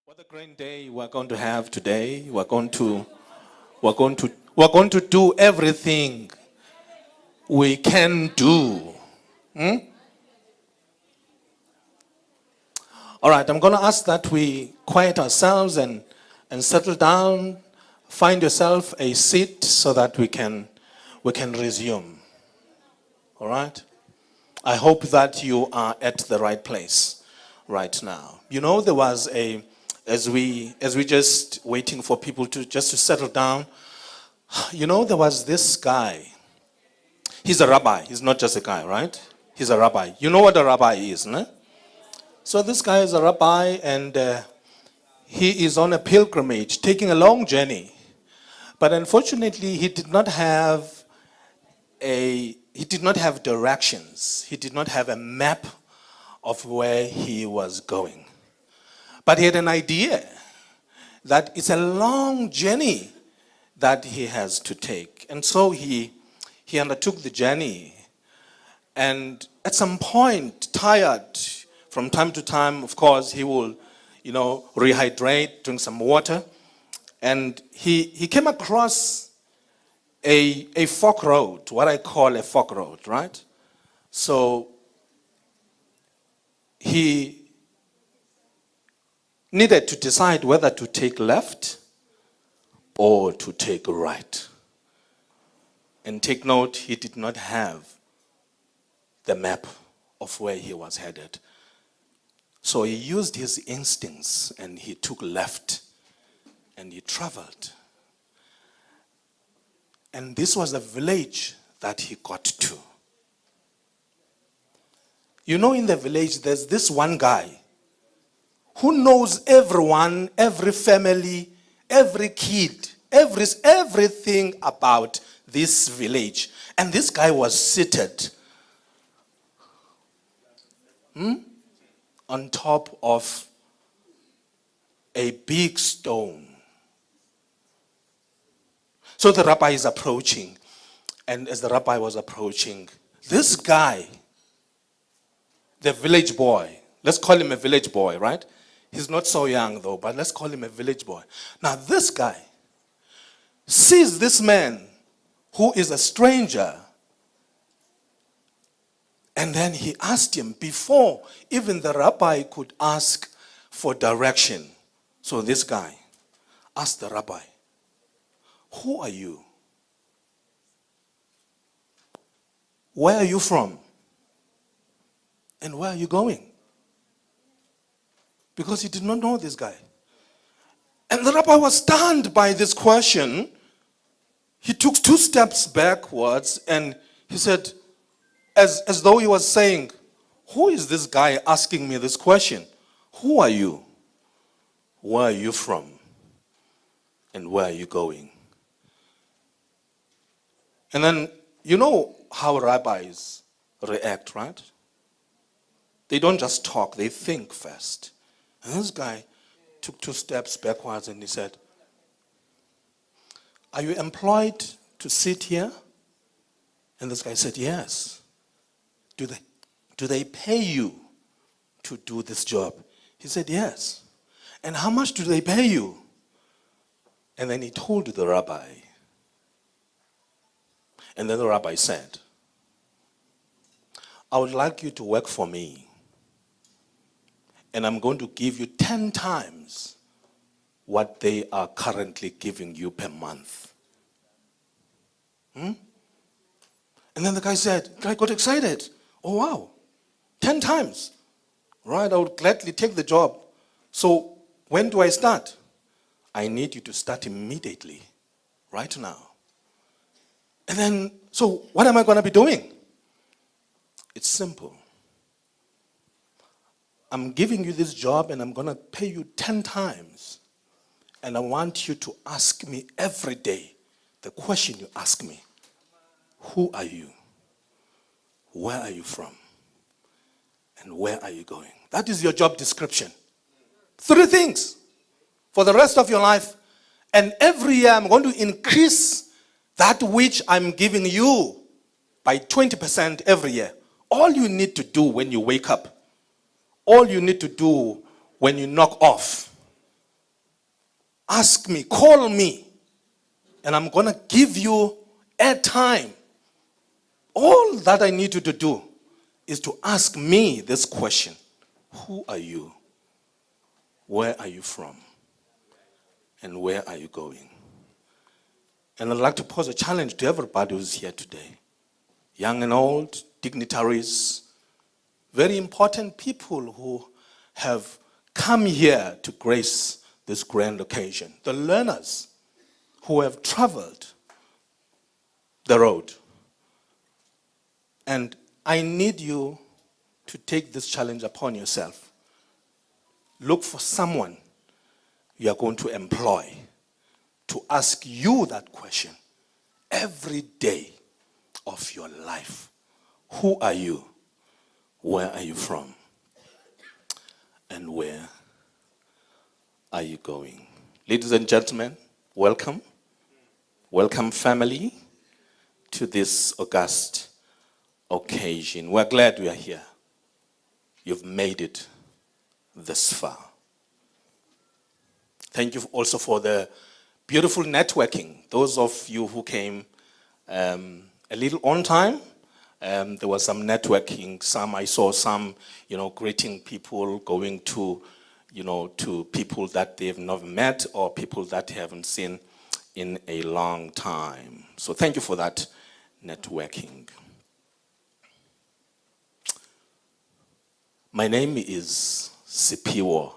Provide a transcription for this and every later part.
What a great day we're going to have today. We're going to do everything we can do. All right, I'm going to ask that we quiet ourselves and settle down. Find yourself a seat so that we can resume. All right? I hope that you are at the right place right now. You know, there was as we just waiting for people to settle down, you know, there was this guy. He's a rabbi. He's not just a guy, right? He's a rabbi. You know what a rabbi is, no? So this guy is a rabbi, and he is on a pilgrimage, taking a long journey. But unfortunately, he did not have directions. He did not have a map of where he was going. But he had an idea that it's a long journey that he has to take. And so he undertook the journey. And at some point, tired, from time to time, of course, he will, rehydrate, drink some water. And he came across a fork road, what I call a fork road, right? So he needed to decide whether to take left or to take right. And take note, he did not have the map of where he was headed. So he used his instincts and he took left and he traveled. And this was the village that he got to. You know, in the village, there's this one guy who knows everyone, every family, every kid, everything about this village. And this guy was seated on top of a big stone. So the rabbi is approaching. And as the rabbi was approaching, this guy, the village boy, let's call him a village boy, right? He's not so young though, but let's call him a village boy. Now this guy sees this man who is a stranger, and then he asked him before even the rabbi could ask for direction. So this guy asked the rabbi, "Who are you? Where are you from? And where are you going?" Because he did not know this guy. And the rabbi was stunned by this question. He took 2 steps backwards and he said, as though he was saying, "Who is this guy asking me this question? Who are you? Where are you from? And where are you going?" And then, you know how rabbis react, right? They don't just talk, they think first. And this guy took 2 steps backwards and he said, "Are you employed to sit here?" And this guy said, "Yes." Do they pay you to do this job?" He said, "Yes." "And how much do they pay you?" And then he told the rabbi. And then the rabbi said, "I would like you to work for me. And I'm going to give you 10 times what they are currently giving you per month." And then the guy got excited. "Oh, wow, 10 times. Right, I would gladly take the job. So when do I start?" "I need you to start immediately, right now." And then, "So what am I going to be doing?" "It's simple. I'm giving you this job and I'm going to pay you 10 times. And I want you to ask me every day the question you ask me. Who are you? Where are you from? And where are you going?" That is your job description. 3 things for the rest of your life. And every year I'm going to increase that which I'm giving you by 20% every year. All you need to do when you wake up, all you need to do when you knock off, ask me, call me, and I'm going to give you airtime. All that I need you to do is to ask me this question. Who are you? Where are you from? And where are you going? And I'd like to pose a challenge to everybody who's here today. Young and old, dignitaries, very important people who have come here to grace this grand occasion. The learners who have traveled the road. And I need you to take this challenge upon yourself. Look for someone you are going to employ to ask you that question every day of your life. Who are you? Where are you from? And where are you going? Ladies and gentlemen, welcome. Welcome, family, to this august occasion. We're glad we are here. You've made it this far. Thank you also for the beautiful networking. Those of you who came a little on time, there was some networking. I saw some, greeting people, going to, to people that they've never met or people that they haven't seen in a long time. So thank you for that networking. My name is Sipiwo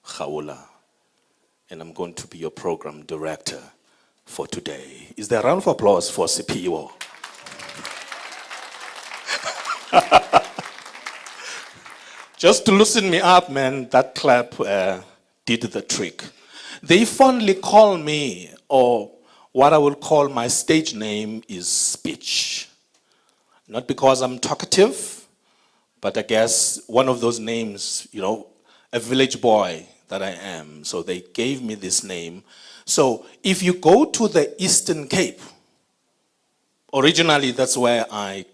Khawula, and I'm going to be your program director for today. Is there a round of applause for Sipiwo? Just to loosen me up, man, that clap did the trick. They fondly call me, or what I will call my stage name is Speech. Not because I'm talkative, but I guess one of those names, a village boy that I am. So they gave me this name. So if you go to the Eastern Cape, originally that's where I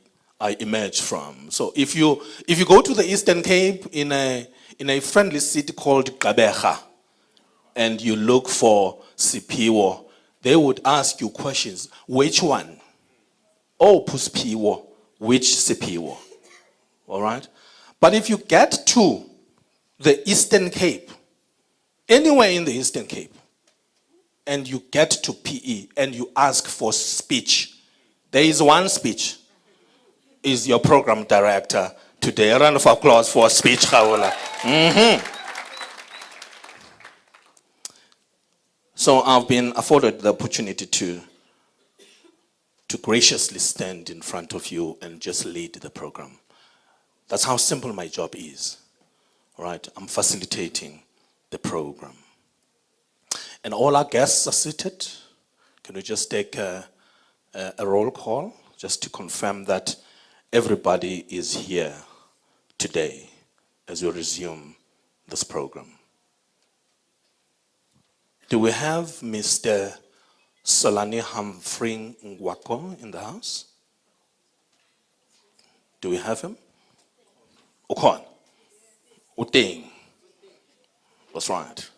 emerged from. So if you go to the Eastern Cape in a friendly city called Gqeberha, and you look for Sipiwo, they would ask you questions. Which one? Oh, Puspiwo. Which Sipiwo? All right? But if you get to the Eastern Cape, anywhere in the Eastern Cape, and you get to PE and you ask for Speech, there is one Speech. Is your program director today. A round of applause for Speech Khawula. So I've been afforded the opportunity to graciously stand in front of you and just lead the program. That's how simple my job is. All right, I'm facilitating the program. And all our guests are seated. Can we just take a roll call just to confirm that everybody is here today as we resume this program? Do we have Mr. Solani Humphrey Ngwako in the house? Do we have him? Okon. Uteng. That's right.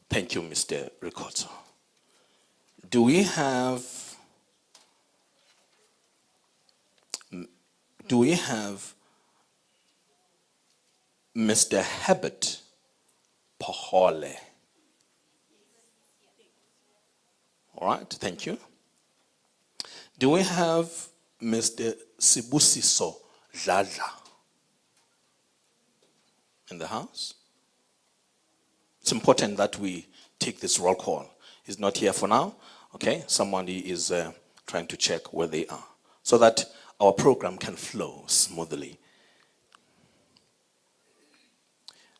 Thank you, Mr. Ricotta. Do we have Mr. Herbert Pahole? All right, thank you. Do we have Mr. Sibusiso Dladla in the house? It's important that we take this roll call. He's not here for now. Okay, somebody is trying to check where they are so that our program can flow smoothly.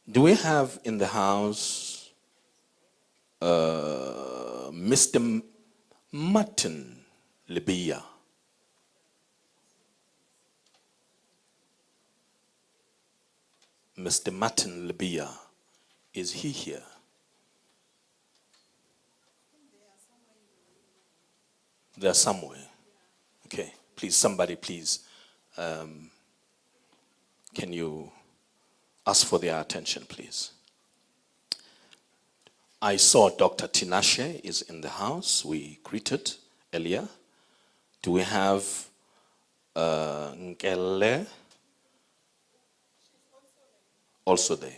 Do we have in the house Mr. Martin Libya? Mr. Martin Libya, is he here? They're somewhere. Okay, please, somebody please, can you ask for their attention, please? I saw Dr. Tinashe is in the house. We greeted earlier. Do we have Nkele? Also there.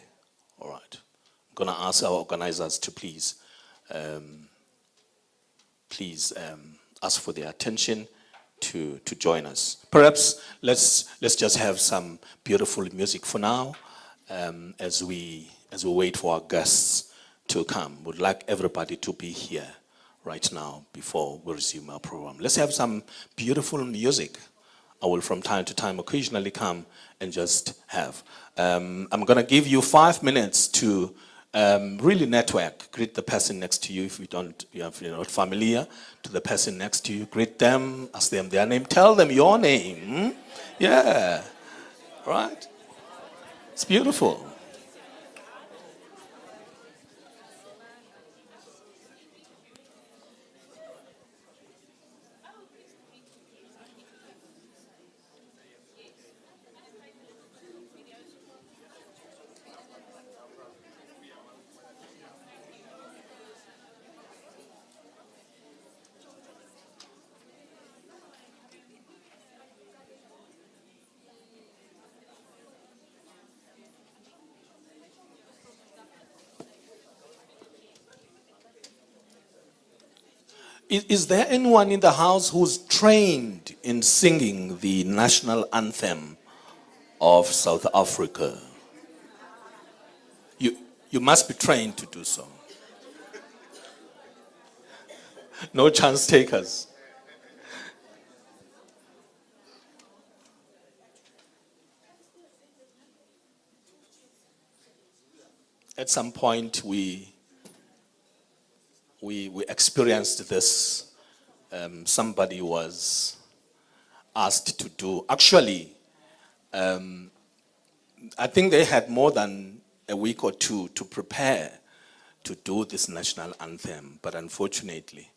All right. I'm going to ask our organizers to please ask for their attention to join us. Perhaps let's just have some beautiful music for now as we wait for our guests to come. Would like everybody to be here right now before we resume our program. Let's have some beautiful music. I will from time to time occasionally come and just have. I'm going to give you 5 minutes to really network. Greet the person next to you if you're not familiar to the person next to you. Greet them, ask them their name, tell them your name. Yeah, right? It's beautiful. Is there anyone in the house who's trained in singing the national anthem of South Africa? You must be trained to do so. No chance takers. At some point we experienced this. Somebody was asked to do, actually, I think they had more than a week or two to prepare to do this national anthem, but unfortunately,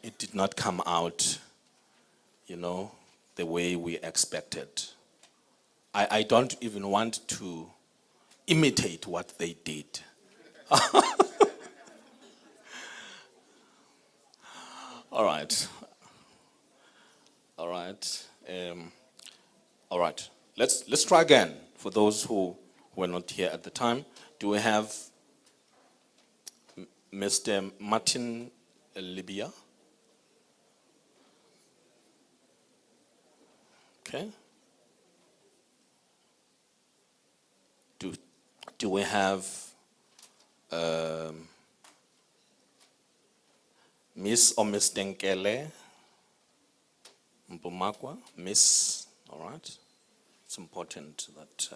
it did not come out, the way we expected. I don't even want to imitate what they did. All right. All right. All right. Let's try again. For those who were not here at the time, do we have Mr. Martin Libya? Okay. Do we have Miss or Mr. Nkele Mpumakwa? Miss, all right. It's important that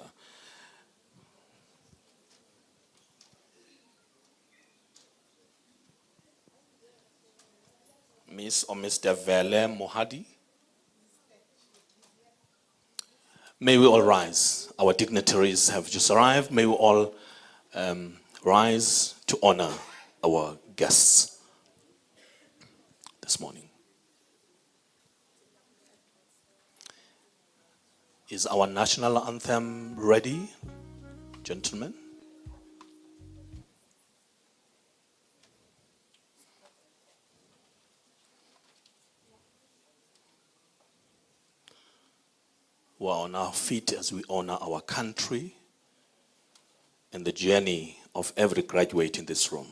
Miss or Mr. Vele Mohadi? May we all rise. Our dignitaries have just arrived. May we all rise to honor our guests this morning. Is our national anthem ready, gentlemen? We're on our feet as we honor our country and the journey of every graduate in this room.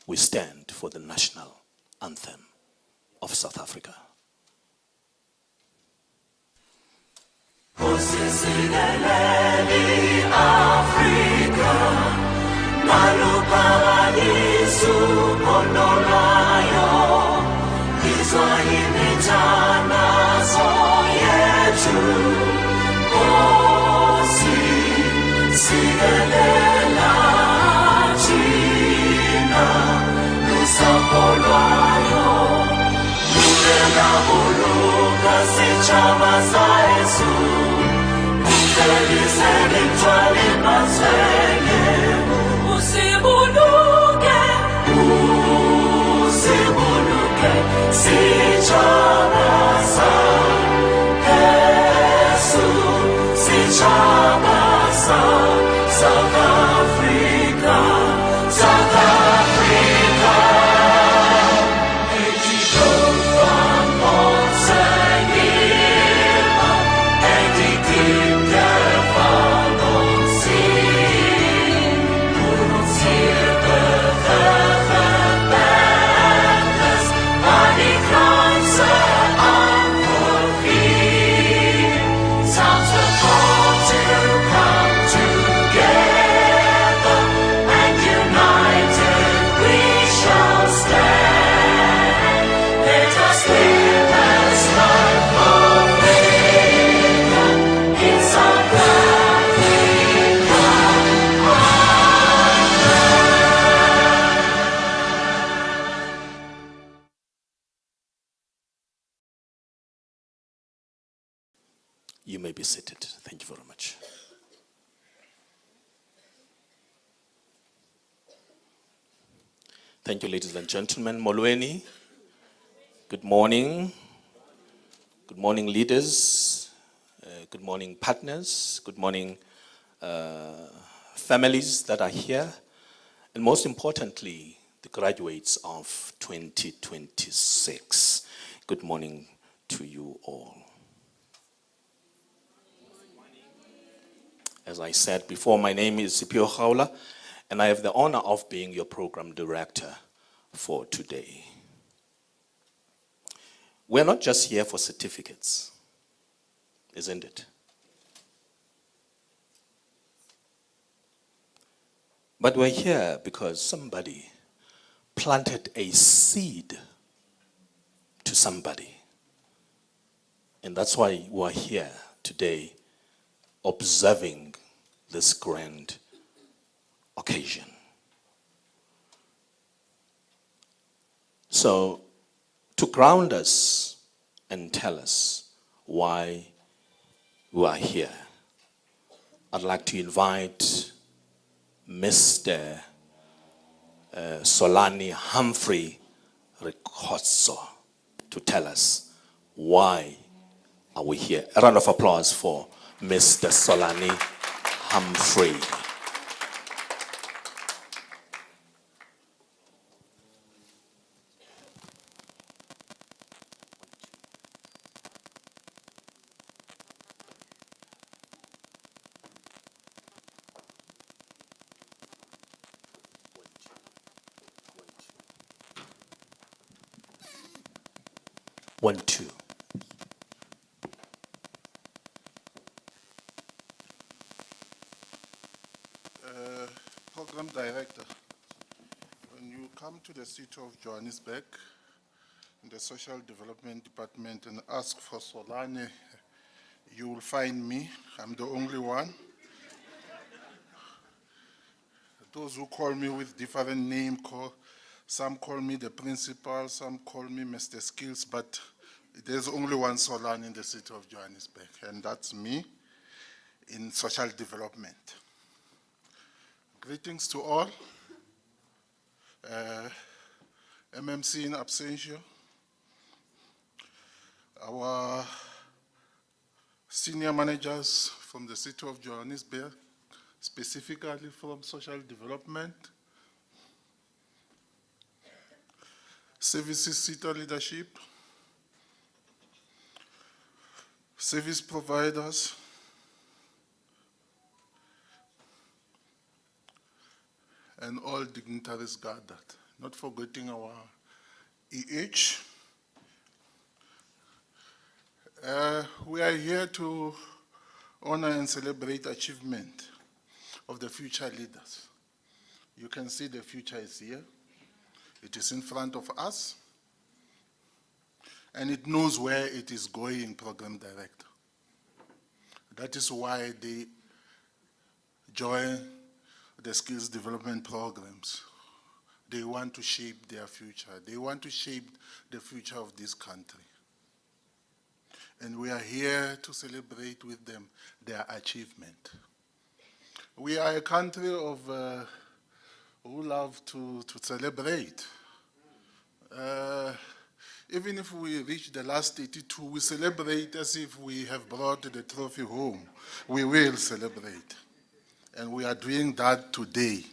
We stand for the national anthem of South Africa. South Africa. You may be seated. Thank you very much. Thank you, ladies and gentlemen. Molweni, good morning. Good morning, leaders. Good morning, partners. Good morning, families that are here. And most importantly, the graduates of 2026. Good morning to you all. As I said before, my name is Sipio Khaula, and I have the honor of being your program director for today. We're not just here for certificates, isn't it? But we're here because somebody planted a seed to somebody. And that's why we're here today observing this grand occasion. So, to ground us and tell us why we are here, I'd like to invite Mr. Solani Humphrey Rikotso to tell us why are we here. A round of applause for Mr. Solani Humphrey. One, two. Program Director, when you come to the city of Johannesburg, in the Social Development Department, and ask for Solane, you will find me. I'm the only one. Those who call me with different names, some call me the principal, some call me Mr. Skills, but there's only one Solane in the city of Johannesburg, and that's me in social development. Greetings to all. MMC in absentia. Our senior managers from the city of Johannesburg, specifically from social development, services sector leadership, service providers, and all dignitaries gathered, not forgetting our EH. We are here to honor and celebrate achievement of the future leaders. You can see the future is here. It is in front of us, and it knows where it is going, Program Director. That is why they join the skills development programs. They want to shape their future. They want to shape the future of this country. And we are here to celebrate with them their achievement. We are a country of who love to celebrate. Even if we reach the last 82, we celebrate as if we have brought the trophy home. We will celebrate. And we are doing that today.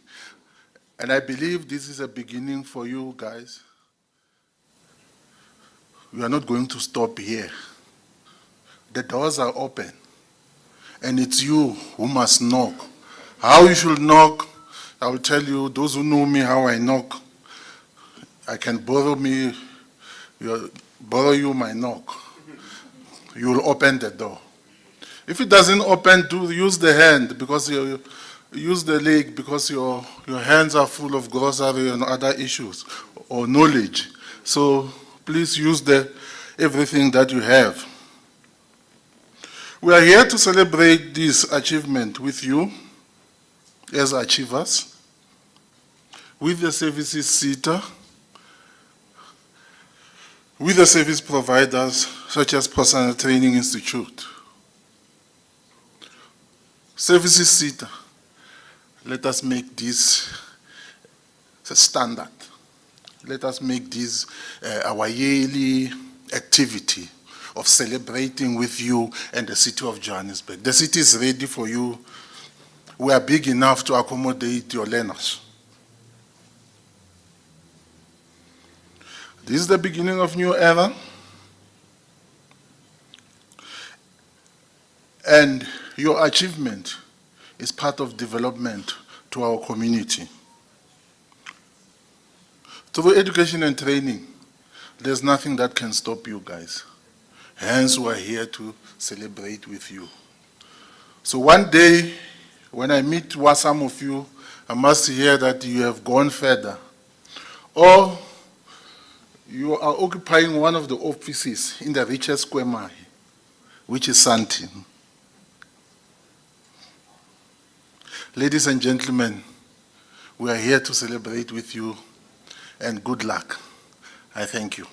And I believe this is a beginning for you guys. We are not going to stop here. The doors are open. And it's you who must knock. How you should knock, I will tell you, those who know me, how I knock. I can borrow you my knock. You will open the door. If it doesn't open, use the hand, because you use the leg, because your hands are full of grocery and other issues or knowledge. So please use everything that you have. We are here to celebrate this achievement with you as achievers, with the services sector, with the service providers such as Personal Training Institute. Services SETA, let us make this a standard. Let us make this our yearly activity of celebrating with you and the city of Johannesburg. The city is ready for you. We are big enough to accommodate your learners. This is the beginning of new era. And your achievement is part of development to our community. Through education and training, there's nothing that can stop you guys. Hence, we're here to celebrate with you. So one day, when I meet some of you, I must hear that you have gone further. Or you are occupying one of the offices in the richest square mile, which is Santi. Ladies and gentlemen, we are here to celebrate with you, and good luck. I thank you.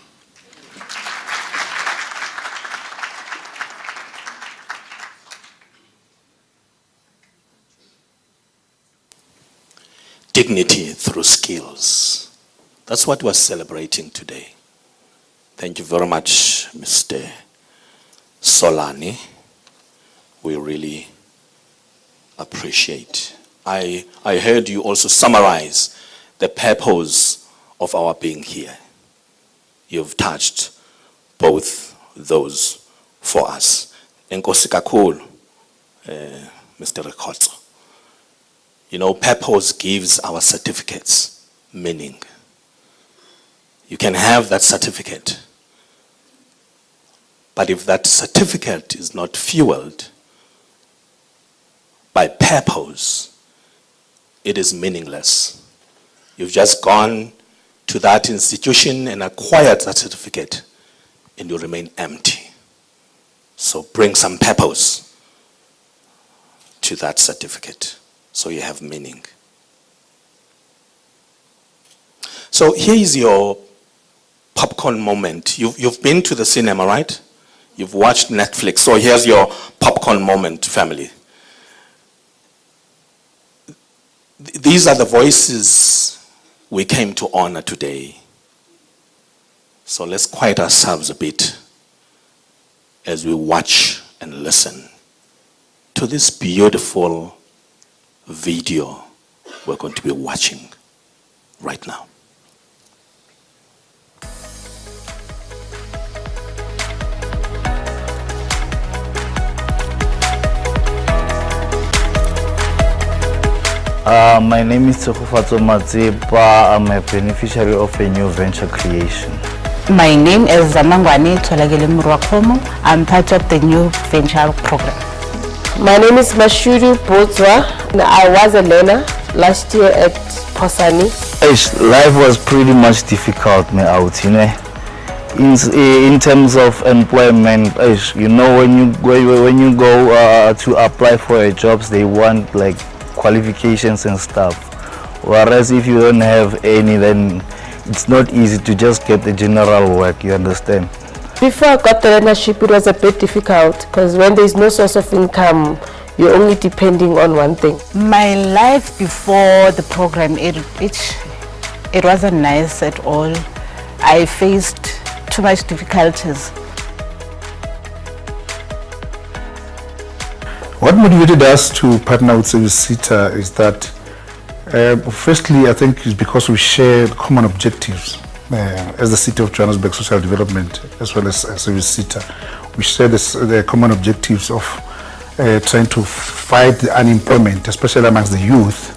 Dignity through skills. That's what we're celebrating today. Thank you very much, Mr. Solani. We really appreciate. I heard you also summarize the purpose of our being here. You've touched both those for us. Enkosi kakhulu, Mr. Rekotso. You know, purpose gives our certificates meaning. You can have that certificate, but if that certificate is not fueled by purpose, it is meaningless. You've just gone to that institution and acquired that certificate, and you remain empty. So bring some purpose to that certificate, so you have meaning. So here is your popcorn moment. You've been to the cinema, right? You've watched Netflix. So here's your popcorn moment, family. These are the voices we came to honor today. So let's quiet ourselves a bit as we watch and listen to this beautiful video we're going to be watching right now. My name is Tsokufatso Matsipa. I'm a beneficiary of a new venture creation. My name is Zamangwani Tolagele Murwakomo. I'm part of the new venture program. My name is Mashuru Botswa. I was a learner last year at Posani. Life was pretty much difficult, in terms of employment. You know, when you go to apply for a jobs, they want like qualifications and stuff. Whereas if you don't have any, then it's not easy to just get the general work, you understand? Before I got the learnership, it was a bit difficult because when there's no source of income, you're only depending on one thing. My life before the program, it wasn't nice at all. I faced too much difficulties. What motivated us to partner with Service SETA is that, firstly, I think it's because we share common objectives as the City of Johannesburg Social Development, as well as Service SETA. We share the common objectives of trying to fight the unemployment, especially amongst the youth.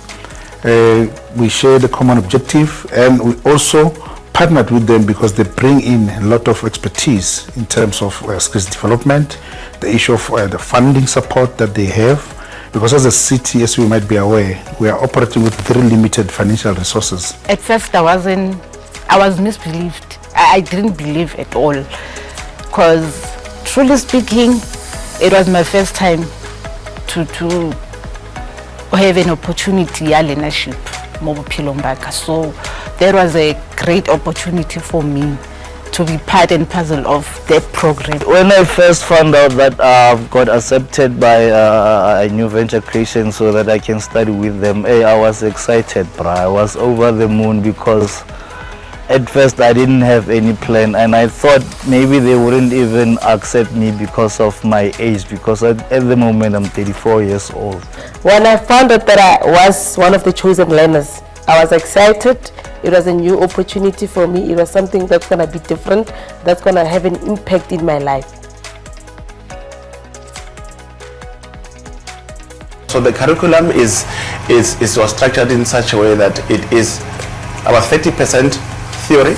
We share the common objective, and we also partnered with them because they bring in a lot of expertise in terms of skills development, the issue of the funding support that they have, because as a city, as you might be aware, we are operating with very limited financial resources. At first I was misbelieved. I didn't believe at all, because truly speaking, it was my first time to have an opportunity at leadership. So that was a great opportunity for me to be part and parcel of that program. When I first found out that I've got accepted by a new venture creation so that I can study with them, hey, I was excited, bro. I was over the moon because at first I didn't have any plan, and I thought maybe they wouldn't even accept me because of my age, because at the moment I'm 34 years old. When I found out that I was one of the chosen learners, I was excited. It was a new opportunity for me. It was something that's going to be different, that's going to have an impact in my life. So the curriculum is was structured in such a way that it is about 30% theory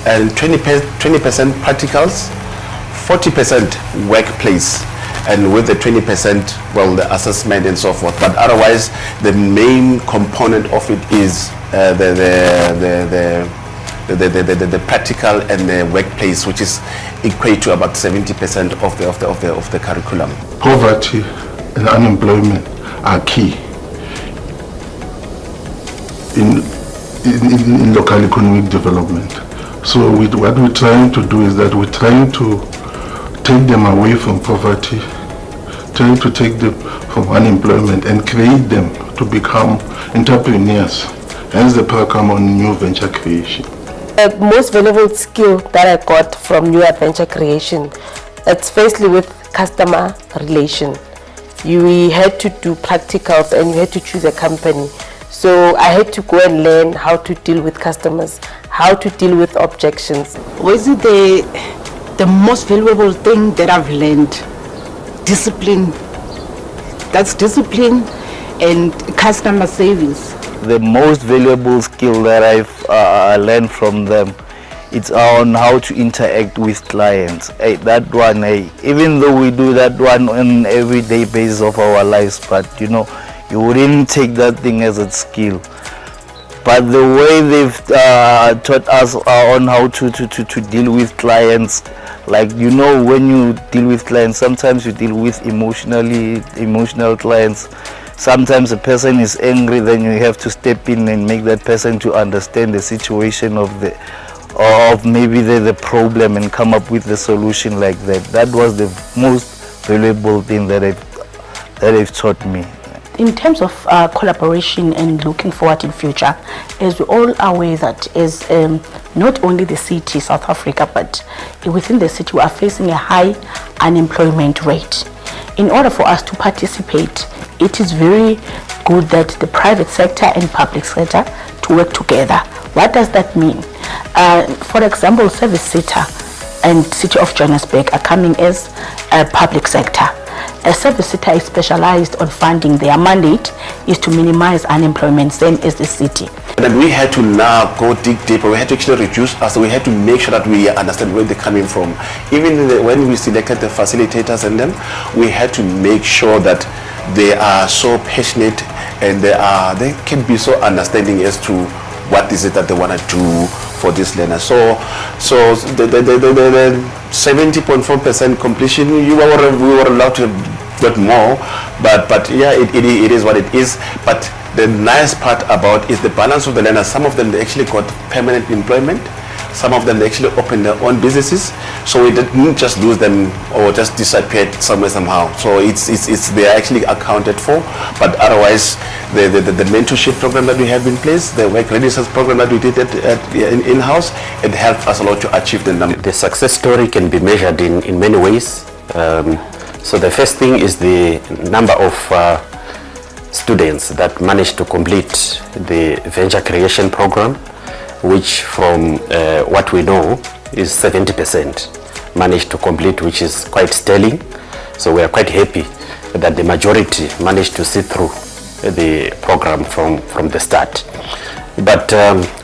and 20% practicals, 40% workplace, and with the 20%, well, the assessment and so forth. But otherwise, the main component of it is the practical and the workplace, which is equate to about 70% of the curriculum. Poverty and unemployment are key in local economic development. So what we're trying to do is that we're trying to take them away from poverty, trying to take them from unemployment and create them to become entrepreneurs. Hence the program on new venture creation. The most valuable skill that I got from new adventure creation, it's firstly with customer relation. We had to do practicals and you had to choose a company. So I had to go and learn how to deal with customers, how to deal with objections. Was it the most valuable thing that I've learned? Discipline. That's discipline and customer service. The most valuable skill that I've learned from them, it's on how to interact with clients. Hey, that one, hey, even though we do that one on everyday basis of our lives, but you know, you wouldn't take that thing as a skill. But the way they've taught us on how to deal with clients, like, you know, when you deal with clients, sometimes you deal with emotional clients. Sometimes a person is angry, then you have to step in and make that person to understand the situation of maybe the problem and come up with the solution like that. That was the most valuable thing that they've taught me. In terms of collaboration and looking forward in future, as we all are aware that as not only the city, South Africa, but within the city we are facing a high unemployment rate. In order for us to participate, it is very good that the private sector and public sector to work together. What does that mean? For example, Service Center and City of Johannesburg are coming as a public sector. A Service Center is specialized on funding. Their mandate is to minimize unemployment, same as the city. And we had to now go dig deeper. We had to actually reduce us. We had to make sure that we understand where they're coming from. Even when we selected the facilitators and them, we had to make sure that they are so passionate and they can be so understanding as to what is it that they want to do for this learner. So the 70.4% completion, we were allowed to get more, but yeah, it is what it is. But the nice part about is the balance of the learners. Some of them, they actually got permanent employment. Some of them, they actually opened their own businesses. So we didn't just lose them or just disappeared somewhere somehow. So they are actually accounted for. But otherwise, the mentorship program that we have in place, the work readiness program that we did in-house, it helped us a lot to achieve the number. The success story can be measured in many ways. So the first thing is the number of students that managed to complete the venture creation program, which from what we know is 70% managed to complete, which is quite sterling. So we are quite happy that the majority managed to see through the program from the start. But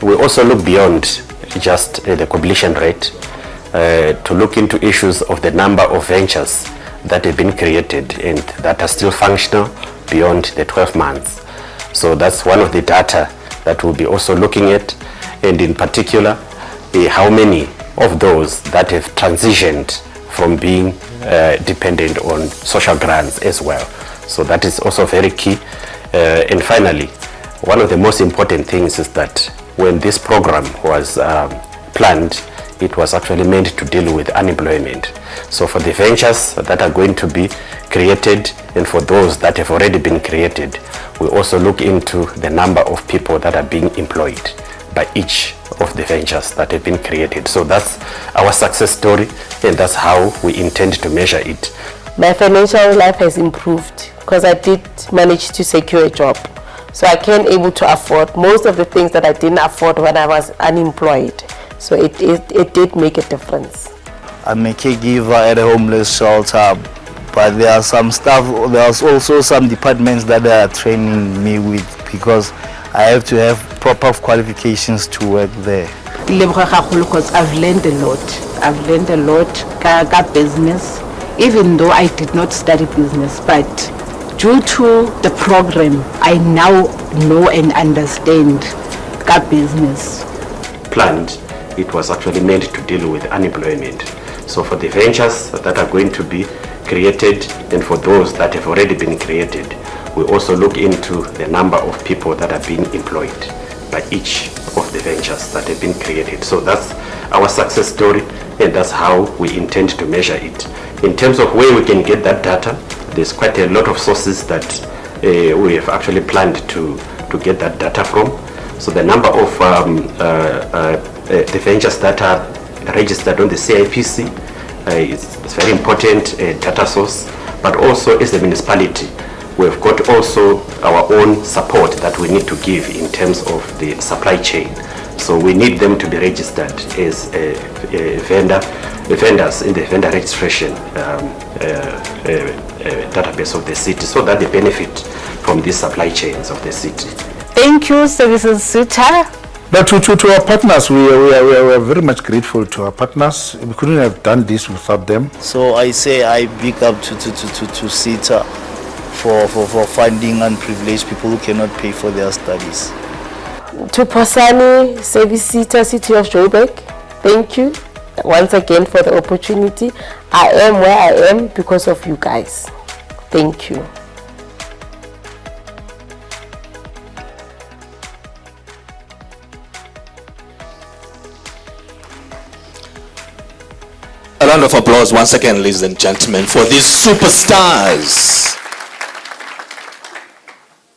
we also look beyond just the completion rate to look into issues of the number of ventures that have been created and that are still functional beyond the 12 months. So that's one of the data that we'll be also looking at, and in particular, how many of those that have transitioned from being dependent on social grants as well. So that is also very key. And finally, one of the most important things is that when this program was planned, it was actually meant to deal with unemployment. So for the ventures that are going to be created and for those that have already been created, we also look into the number of people that are being employed by each of the ventures that have been created. So that's our success story, and that's how we intend to measure it. My financial life has improved because I did manage to secure a job. So I can able to afford most of the things that I didn't afford when I was unemployed. So it did make a difference. I'm a caregiver at a homeless shelter, but there are some staff, there's also some departments that are training me with because I have to have proper qualifications to work there. Because I've learned a lot. I've learned a lot ka business, even though I did not study business, but due to the program, I now know and understand ka business. Planned, it was actually meant to deal with unemployment. So for the ventures that are going to be created and for those that have already been created, we also look into the number of people that are being employed by each of the ventures that have been created. So that's our success story, and that's how we intend to measure it. In terms of where we can get that data, there's quite a lot of sources that we have actually planned to get that data from. So the number of the ventures that are registered on the CIPC is very important data source, but also as the municipality, we've got also our own support that we need to give in terms of the supply chain. So we need them to be registered as vendors in the vendor registration database of the city, so that they benefit from these supply chains of the city. Thank you, Services SETA. But to our partners, we are very much grateful to our partners. We couldn't have done this without them. So I say I big up to SETA for funding unprivileged people who cannot pay for their studies. To Posani, Service SETA, City of Joburg, thank you once again for the opportunity. I am where I am because of you guys. Thank you. A round of applause once again, ladies and gentlemen, for these superstars.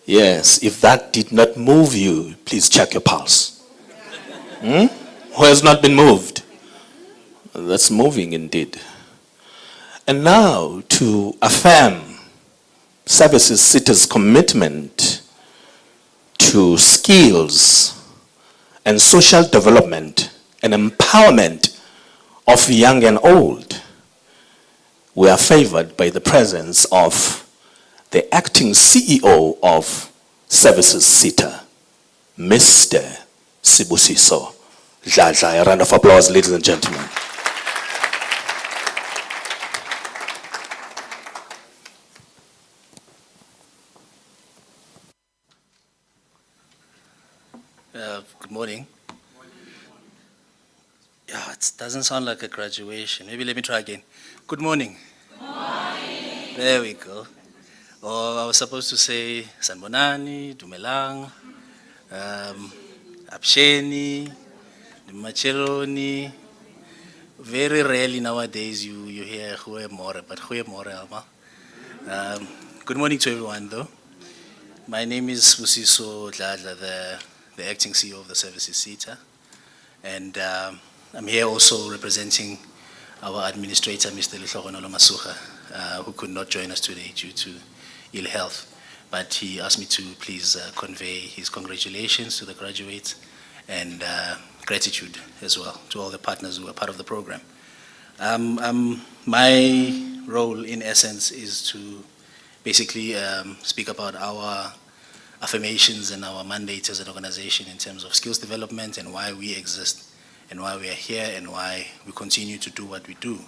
Yes, if that did not move you, please check your pulse. Who has not been moved? That's moving indeed. And now to affirm Services SETA's commitment to skills and social development and empowerment of young and old, we are favored by the presence of the acting CEO of Services SETA, Mr. Sibusiso Dladla. A round of applause, ladies and gentlemen. Good morning. Yeah, it doesn't sound like a graduation. Maybe let me try again. Good morning. Good morning. There we go. Oh, I was supposed to say Sanbonani, Dumelang, Absheni, Macheloni. Very rarely nowadays you hear Hue More, but Hue More Alma. Good morning to everyone though. My name is Busiso Dladla, the acting CEO of the Services SETA. And I'm here also representing our administrator, Mr. Lihlogonolo Masuha, who could not join us today due to ill health. But he asked me to please convey his congratulations to the graduates and gratitude as well to all the partners who are part of the program. My role in essence is to basically speak about our affirmations and our mandate as an organization in terms of skills development and why we exist and why we are here and why we continue to do what we do.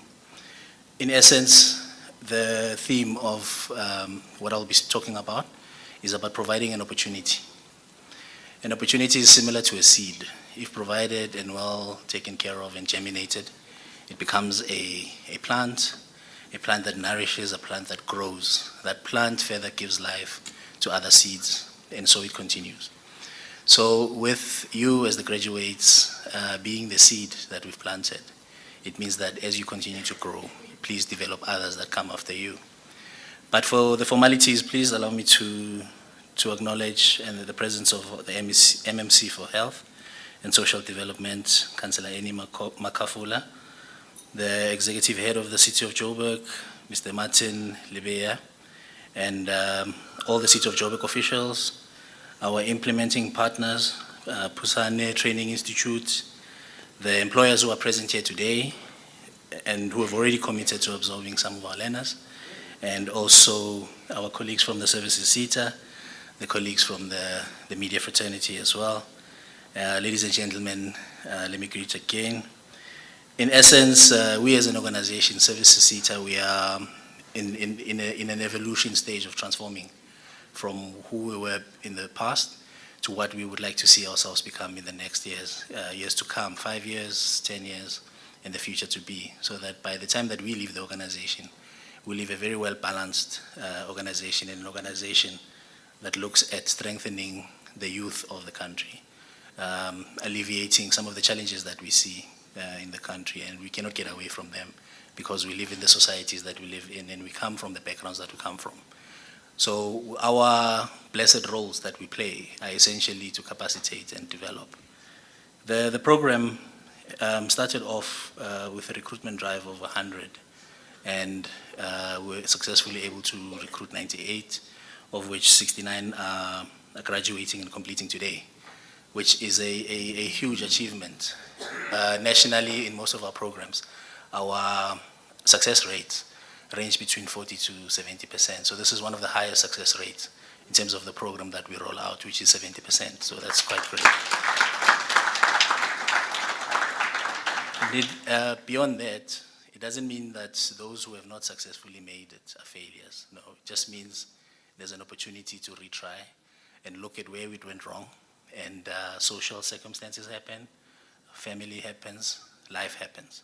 In essence, the theme of what I'll be talking about is about providing an opportunity. An opportunity is similar to a seed. If provided and well taken care of and germinated, it becomes a plant that nourishes, a plant that grows. That plant further gives life to other seeds, and so it continues. So with you as the graduates being the seed that we've planted, it means that as you continue to grow, please develop others that come after you. But for the formalities, please allow me to acknowledge and the presence of the MMC for Health and Social Development, Councillor Annie Makafula, the Executive Head of the City of Joburg, Mr. Martin Libea, and all the City of Joburg officials, our implementing partners, Pusane Training Institute, the employers who are present here today and who have already committed to absorbing some of our learners, and also our colleagues from the Services CETA, the colleagues from the media fraternity as well. Ladies and gentlemen, let me greet again. In essence, we as an organization, Services CETA, we are in an evolution stage of transforming from who we were in the past to what we would like to see ourselves become in the next years to come, 5 years, 10 years, in the future to be, so that by the time that we leave the organization, we leave a very well-balanced organization, and an organization that looks at strengthening the youth of the country, alleviating some of the challenges that we see in the country, and we cannot get away from them because we live in the societies that we live in and we come from the backgrounds that we come from. So our blessed roles that we play are essentially to capacitate and develop. The program started off with a recruitment drive of 100, and we're successfully able to recruit 98, of which 69 are graduating and completing today, which is a huge achievement. Nationally, in most of our programs, our success rates range between 40 to 70%. So this is one of the highest success rates in terms of the program that we roll out, which is 70%. So that's quite great. Beyond that, it doesn't mean that those who have not successfully made it are failures. No, it just means there's an opportunity to retry and look at where it went wrong. And social circumstances happen, family happens, life happens.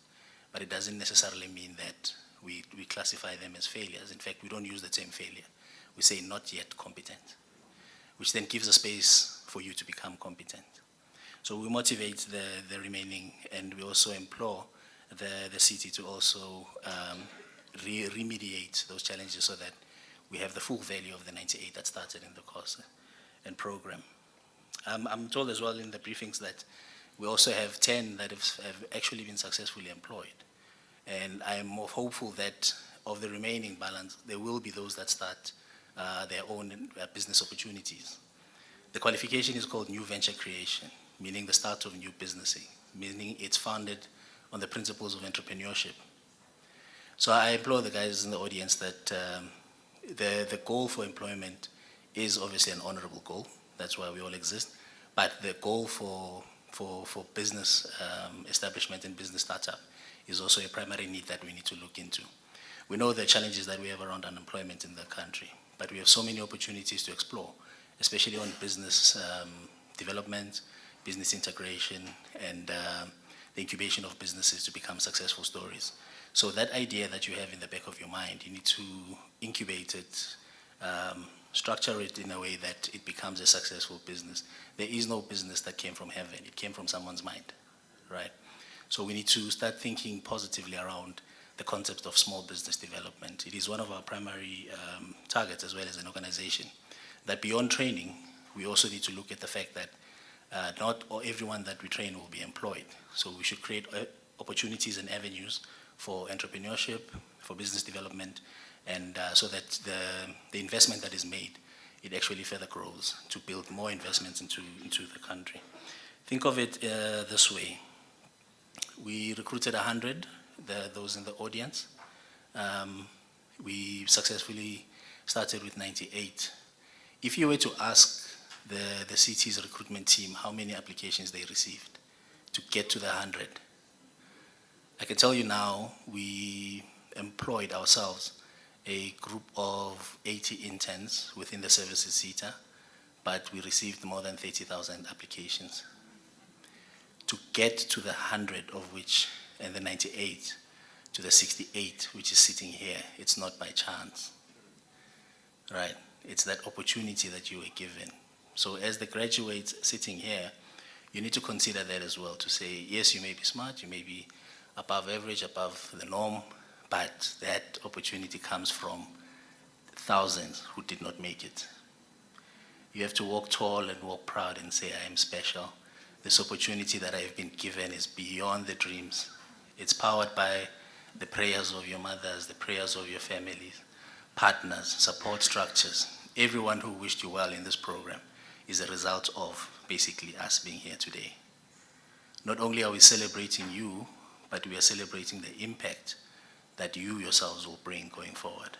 But it doesn't necessarily mean that we classify them as failures. In fact, we don't use the term failure. We say not yet competent, which then gives a space for you to become competent. So we motivate the remaining, and we also implore the city to also remediate those challenges so that we have the full value of the 98 that started in the course and program. I'm told as well in the briefings that we also have 10 that have actually been successfully employed. And I'm more hopeful that of the remaining balance, there will be those that start their own business opportunities. The qualification is called New Venture Creation, meaning the start of new businessing, meaning it's founded on the principles of entrepreneurship. So I implore the guys in the audience that the goal for employment is obviously an honorable goal. That's why we all exist. But the goal for business establishment and business startup is also a primary need that we need to look into. We know the challenges that we have around unemployment in the country, but we have so many opportunities to explore, especially on business development, business integration, and the incubation of businesses to become successful stories. So that idea that you have in the back of your mind, you need to incubate it, structure it in a way that it becomes a successful business. There is no business that came from heaven. It came from someone's mind, right? So we need to start thinking positively around the concept of small business development. It is one of our primary targets as well as an organization. That beyond training, we also need to look at the fact that not everyone that we train will be employed. So we should create opportunities and avenues for entrepreneurship, for business development, and so that the investment that is made, it actually further grows to build more investments into the country. Think of it this way. We recruited 100, those in the audience. We successfully started with 98. If you were to ask the city's recruitment team how many applications they received to get to the 100, I can tell you now we employed ourselves a group of 80 interns within the services CETA, but we received more than 30,000 applications. To get to the 100 of which, and the 98, to the 68, which is sitting here, it's not by chance, right? It's that opportunity that you were given. So as the graduates sitting here, you need to consider that as well, to say, yes, you may be smart, you may be above average, above the norm, but that opportunity comes from thousands who did not make it. You have to walk tall and walk proud and say, I am special. This opportunity that I have been given is beyond the dreams. It's powered by the prayers of your mothers, the prayers of your families, partners, support structures. Everyone who wished you well in this program is a result of basically us being here today. Not only are we celebrating you, but we are celebrating the impact that you yourselves will bring going forward.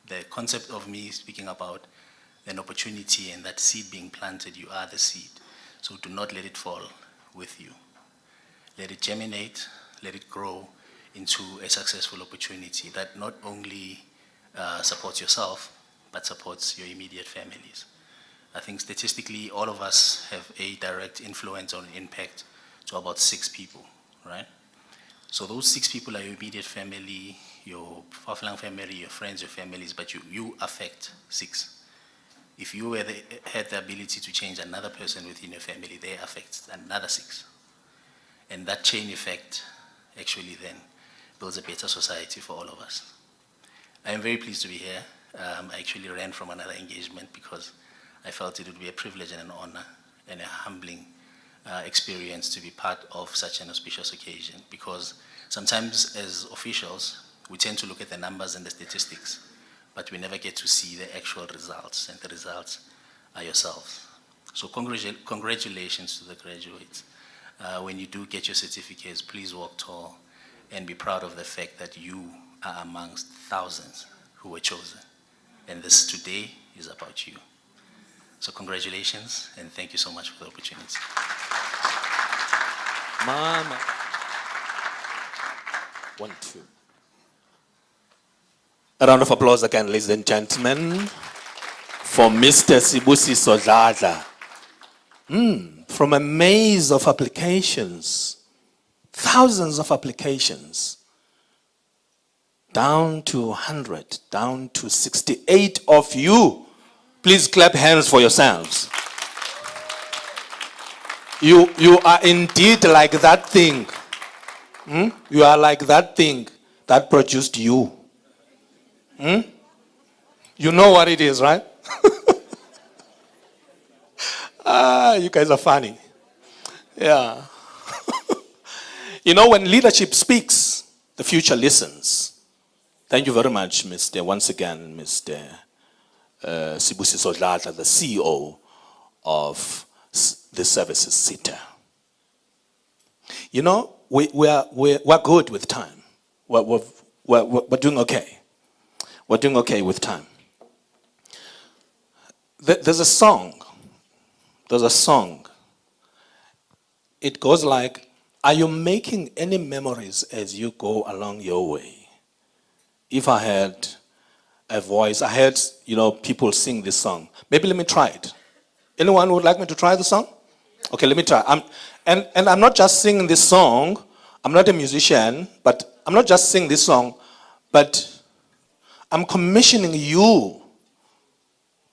The concept of me speaking about an opportunity and that seed being planted, you are the seed. So do not let it fall with you. Let it germinate, let it grow into a successful opportunity that not only supports yourself, but supports your immediate families. I think statistically, all of us have a direct influence or impact to about 6 people, right? So those 6 people are your immediate family, your far-flung family, your friends, your families, but you affect 6. If you had the ability to change another person within your family, they affect another 6. And that chain effect actually then builds a better society for all of us. I am very pleased to be here. I actually ran from another engagement because I felt it would be a privilege and an honor and a humbling experience to be part of such an auspicious occasion, because sometimes as officials, we tend to look at the numbers and the statistics, but we never get to see the actual results, and the results are yourselves. So congratulations to the graduates. When you do get your certificates, please walk tall and be proud of the fact that you are amongst thousands who were chosen. And this today is about you. So congratulations, and thank you so much for the opportunity. Mama. 1, 2. A round of applause again, ladies and gentlemen, for Mr. Sibusiso Dladla. From a maze of applications, thousands of applications, down to 100, down to 68 of you. Please clap hands for yourselves. You are indeed like that thing. You are like that thing that produced you. You know what it is, right? You guys are funny. Yeah. You know, when leadership speaks, the future listens. Thank you very much, once again, Mr. Sibusiso Dladla, the CEO of the services SETA. You know, we're good with time. We're doing okay. We're doing okay with time. There's a song. It goes like, are you making any memories as you go along your way? If I had a voice, I heard, people sing this song. Maybe let me try it. Anyone would like me to try the song? Okay, let me try. And I'm not just singing this song. I'm not a musician, but I'm not just singing this song, but I'm commissioning you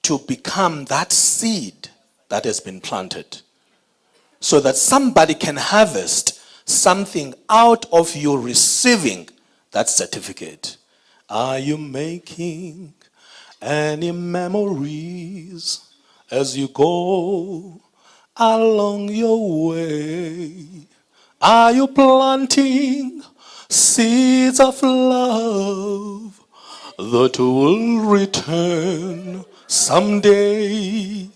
to become that seed that has been planted, so that somebody can harvest something out of you receiving that certificate. Are you making any memories as you go along your way? Are you planting seeds of love that will return someday?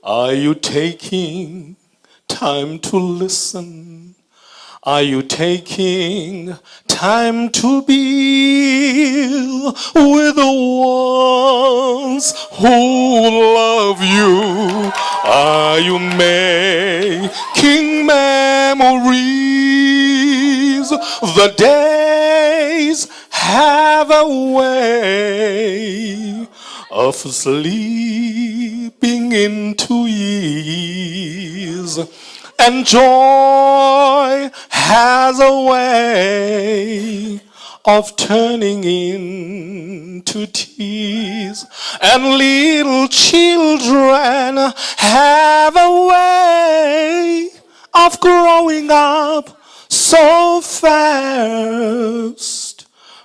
Are you taking time to listen? Are you taking time to be with the ones who love you? Are you making memories? The days have a way of sleeping into years, and joy has a way of turning into tears, and little children have a way of growing up so fast.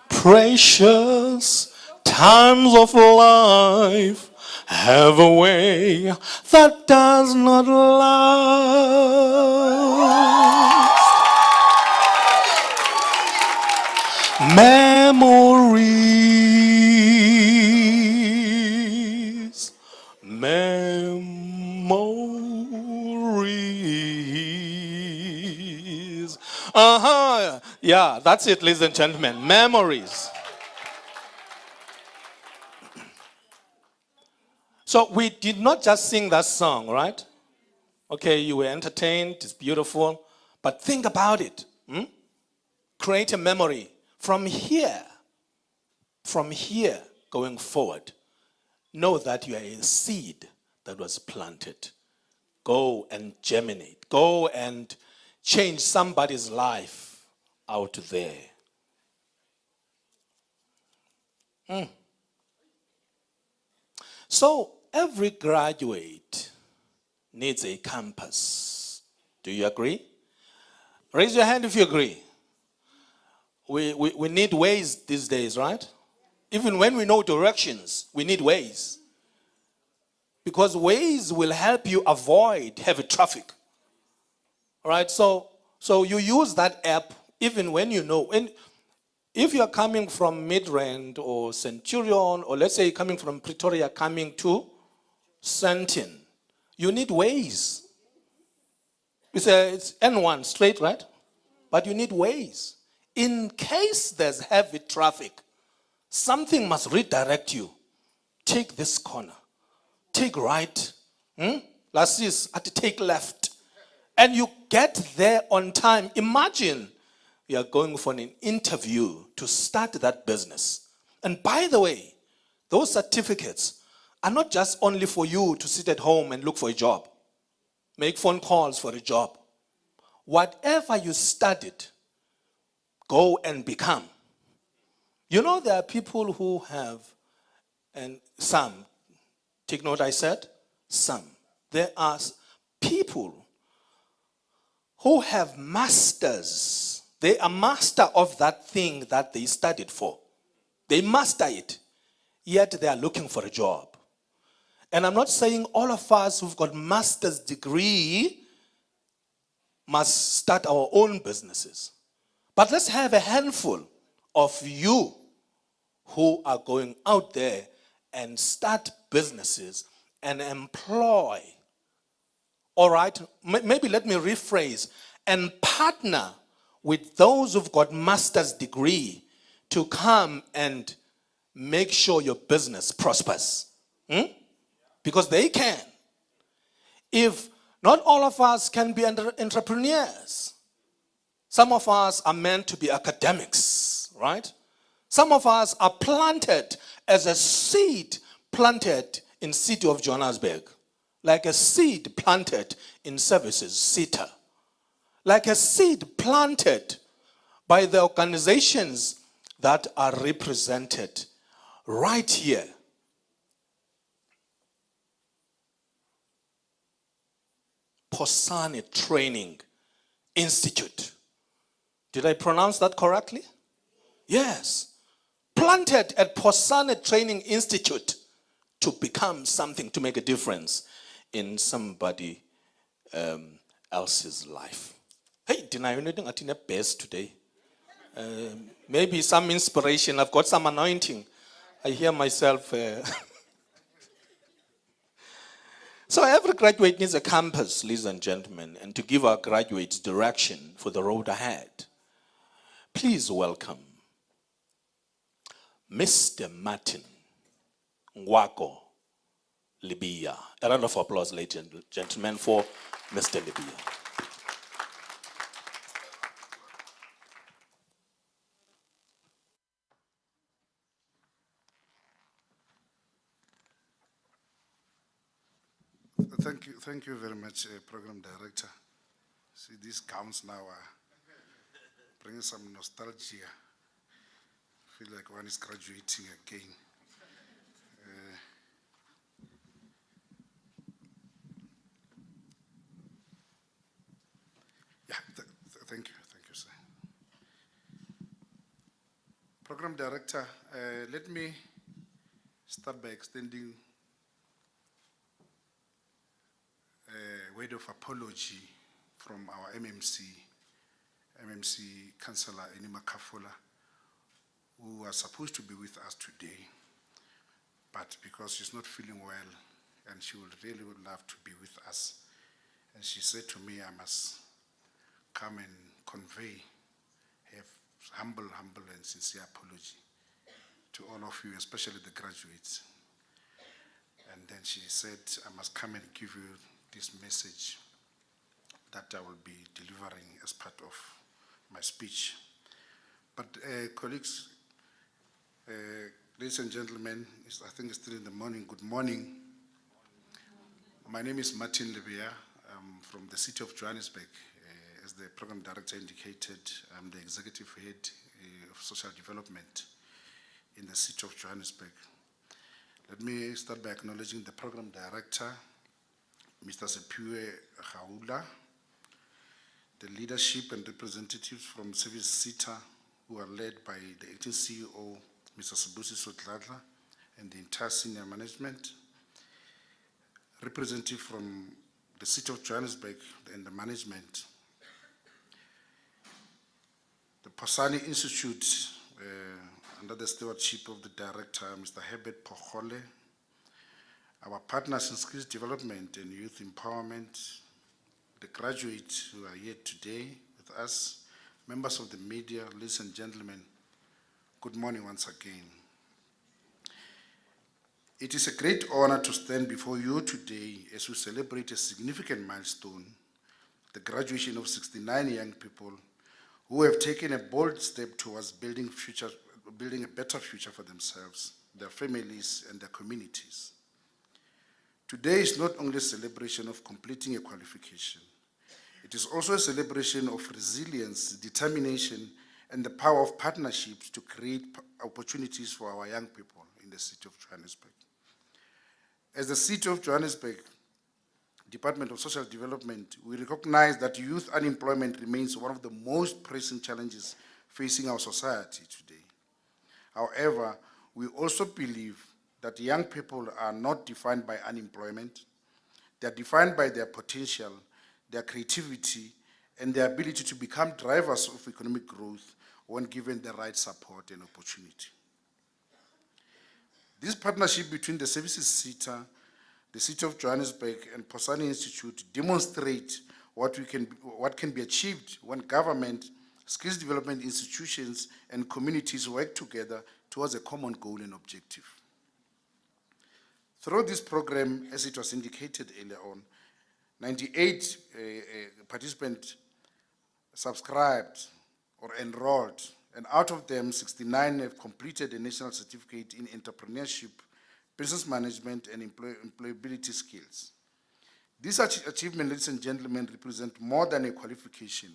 Precious times of life have a way that does not last. Memories, memories. Yeah, that's it, ladies and gentlemen. Memories. So we did not just sing that song, right? Okay, you were entertained, it's beautiful, but think about it. Create a memory from here going forward. Know that you are a seed that was planted. Go and germinate. Go and change somebody's life out there. So every graduate needs a campus. Do you agree? Raise your hand if you agree. We need ways these days, right? Even when we know directions, we need ways. Because ways will help you avoid heavy traffic. All right, so you use that app even when you know. And if you're coming from Midrand or Centurion, or let's say you're coming from Pretoria coming to Sandton, you need ways. It's N1 straight, right? But you need ways. In case there's heavy traffic, something must redirect you. Take this corner. Take right. Last is at take left. And you get there on time. Imagine you are going for an interview to start that business. And by the way, those certificates are not just only for you to sit at home and look for a job. Make phone calls for a job. Whatever you studied, go and become. You know, there are people who have, and some, take note I said, some. There are people who have masters. They are master of that thing that they studied for. They master it, yet they are looking for a job. And I'm not saying all of us who've got master's degree must start our own businesses. But let's have a handful of you who are going out there and start businesses and employ. All right, maybe let me rephrase, and partner with those who've got master's degree to come and make sure your business prospers. Because they can. If not all of us can be entrepreneurs, some of us are meant to be academics, right? Some of us are planted as a seed planted in city of Johannesburg, like a seed planted in services, SETA, like a seed planted by the organizations that are represented right here. Posane Training Institute. Did I pronounce that correctly? Yes. Planted at Posane Training Institute to become something, to make a difference in somebody else's life. Hey, deny anything at the best today. Maybe some inspiration. I've got some anointing. I hear myself. So every graduate needs a campus, ladies and gentlemen, and to give our graduates direction for the road ahead. Please welcome Mr. Martin Ngwako Libya. A round of applause, ladies and gentlemen, for Mr. Libya. Thank you very much, Program Director. See, these gowns now are bringing some nostalgia. feel like one is graduating again. Yeah, thank you, sir. Program Director, let me start by extending a word of apology from our MMC Councillor Enima Kafola, who was supposed to be with us today, but because she's not feeling well, and she would really love to be with us. And she said to me, I must come and convey her humble and sincere apology to all of you, especially the graduates. And then she said, I must come and give you this message that I will be delivering as part of my speech. But colleagues, ladies and gentlemen, I think it's still in the morning. Good morning. My name is Martin Lebea. I'm from the city of Johannesburg. As the program director indicated, I'm the executive head of social development in the city of Johannesburg. Let me start by acknowledging the program director, Mr. Sepiwe Gaula, the leadership and representatives from Service SITA who are led by the acting CEO, Mr. Sibusi Sotlatla, and the entire senior management, representative from the city of Johannesburg and the management, the Posani Institute, under the stewardship of the director, Mr. Herbert Pochole, our partners in skills development and youth empowerment, the graduates who are here today with us, members of the media, ladies and gentlemen, good morning once again. It is a great honor to stand before you today as we celebrate a significant milestone, the graduation of 69 young people who have taken a bold step towards building a better future for themselves, their families, and their communities. Today is not only a celebration of completing a qualification, it is also a celebration of resilience, determination, and the power of partnerships to create opportunities for our young people in the city of Johannesburg. As the city of Johannesburg, Department of Social Development, we recognize that youth unemployment remains one of the most pressing challenges facing our society today. However, we also believe that young people are not defined by unemployment. They are defined by their potential, their creativity, and their ability to become drivers of economic growth when given the right support and opportunity. This partnership between the Services SITA, the City of Johannesburg, and Posani Institute demonstrate what can be achieved when government, skills development institutions, and communities work together towards a common goal and objective. Through this program, as it was indicated earlier on, 98 participants subscribed or enrolled, and out of them, 69 have completed a national certificate in entrepreneurship, business management, and employability skills. This achievement, ladies and gentlemen, represents more than a qualification.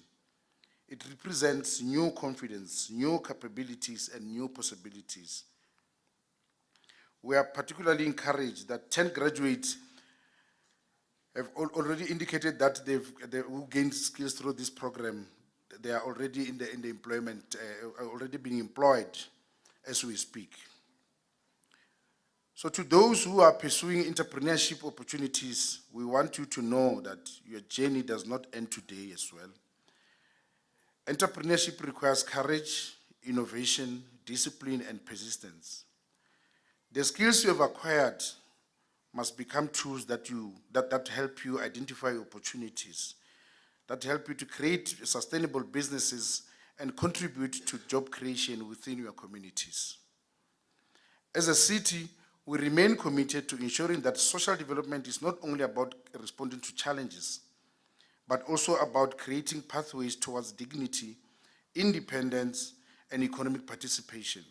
It represents new confidence, new capabilities, and new possibilities. We are particularly encouraged that 10 graduates have already indicated that they've gained skills through this program. They are already in the employment, already being employed as we speak. So to those who are pursuing entrepreneurship opportunities, we want you to know that your journey does not end today as well. Entrepreneurship requires courage, innovation, discipline, and persistence. The skills you have acquired must become tools that help you identify opportunities, that help you to create sustainable businesses and contribute to job creation within your communities. As a city, we remain committed to ensuring that social development is not only about responding to challenges, but also about creating pathways towards dignity, independence, and economic participation.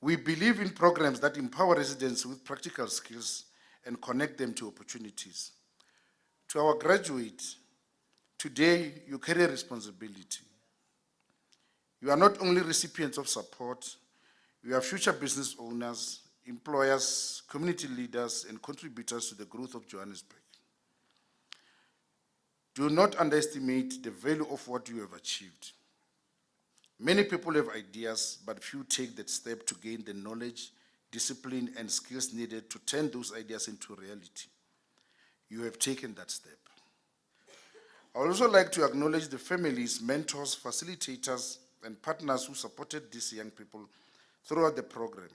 We believe in programs that empower residents with practical skills and connect them to opportunities. To our graduates, today you carry a responsibility. You are not only recipients of support, you are future business owners, employers, community leaders, and contributors to the growth of Johannesburg. Do not underestimate the value of what you have achieved. Many people have ideas, but few take that step to gain the knowledge, discipline, and skills needed to turn those ideas into reality. You have taken that step. I would also like to acknowledge the families, mentors, facilitators, and partners who supported these young people throughout the program.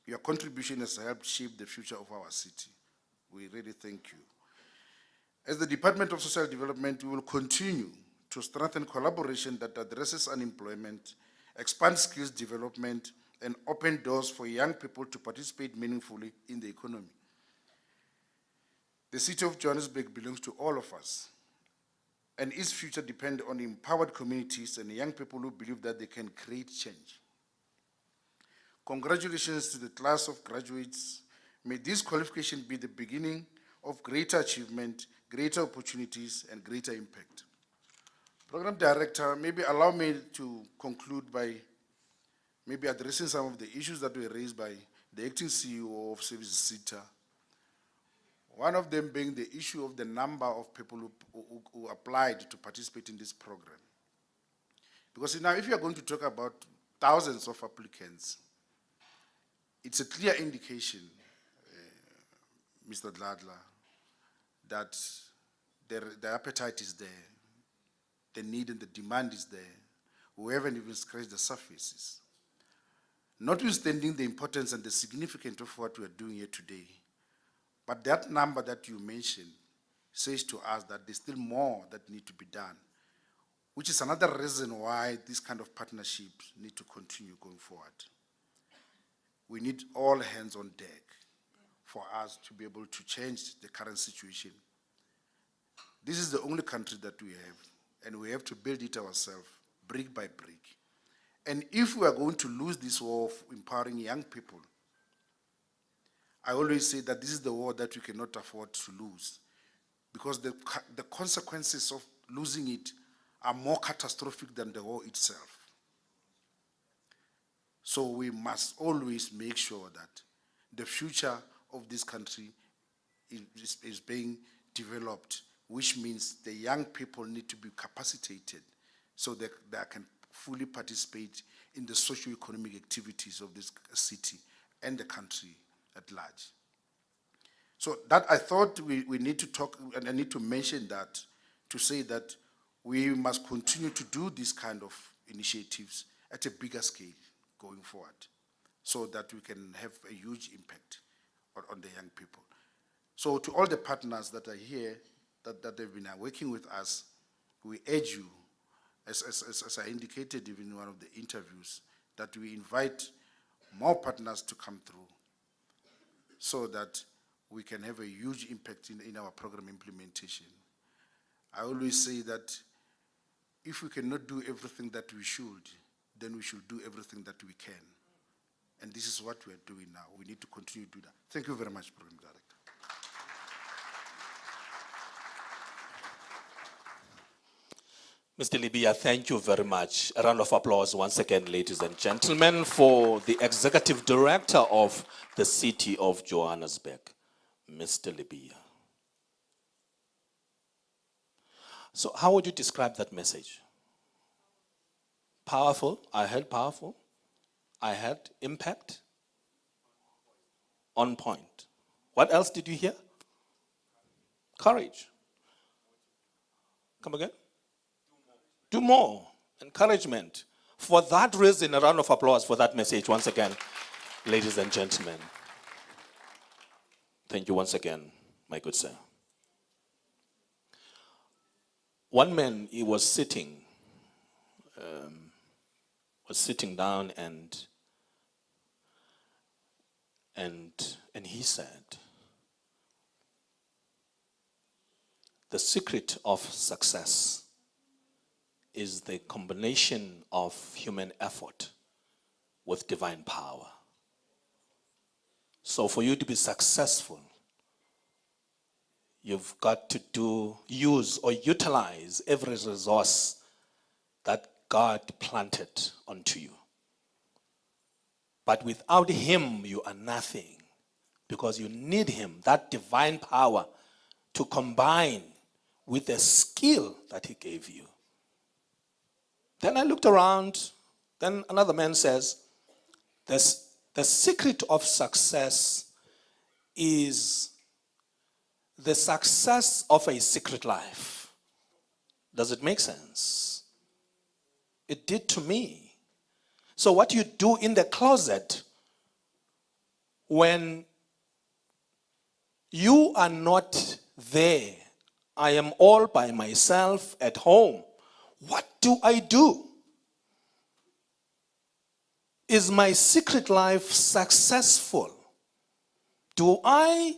Your contribution has helped shape the future of our city. We really thank you. As the Department of Social Development, we will continue to strengthen collaboration that addresses unemployment, expand skills development, and open doors for young people to participate meaningfully in the economy. The city of Johannesburg belongs to all of us, and its future depends on empowered communities and young people who believe that they can create change. Congratulations to the class of graduates. May this qualification be the beginning of greater achievement, greater opportunities, and greater impact. Program Director, maybe allow me to conclude by maybe addressing some of the issues that were raised by the acting CEO of Services SITA. One of them being the issue of the number of people who applied to participate in this program. Because now if you are going to talk about thousands of applicants, it's a clear indication, Mr. Dladla, that the appetite is there, the need and the demand is there. We haven't even scratched the surfaces. Notwithstanding the importance and the significance of what we are doing here today, but that number that you mentioned says to us that there's still more that need to be done, which is another reason why this kind of partnerships need to continue going forward. We need all hands on deck for us to be able to change the current situation. This is the only country that we have, and we have to build it ourselves, brick by brick. And if we are going to lose this war of empowering young people, I always say that this is the war that we cannot afford to lose, because the consequences of losing it are more catastrophic than the war itself. So we must always make sure that the future of this country is being developed, which means the young people need to be capacitated so that they can fully participate in the socio-economic activities of this city and the country at large. So that I thought we need to talk, and I need to mention that, to say that we must continue to do these kind of initiatives at a bigger scale going forward, so that we can have a huge impact on the young people. So to all the partners that are here, that have been working with us, we urge you, as I indicated even in one of the interviews, that we invite more partners to come through so that we can have a huge impact in our program implementation. I always say that if we cannot do everything that we should, then we should do everything that we can. And this is what we are doing now. We need to continue to do that. Thank you very much, Program Director. Mr. Libya, thank you very much. A round of applause once again, ladies and gentlemen, for the Executive Director of the City of Johannesburg, Mr. Libya. So how would you describe that message? Powerful. I heard powerful. I heard impact. On point. What else did you hear? Courage. Come again? Do more. Encouragement. For that reason, a round of applause for that message once again, ladies and gentlemen. Thank you once again, my good sir. One man, he was sitting down and he said, the secret of success is the combination of human effort with divine power. So for you to be successful, you've got to use or utilize every resource that God planted onto you. But without him, you are nothing, because you need him, that divine power, to combine with the skill that he gave you. Then I looked around, then another man says, the secret of success is the success of a secret life. Does it make sense? It did to me. So what you do in the closet when you are not there, I am all by myself at home, what do I do? Is my secret life successful? Do I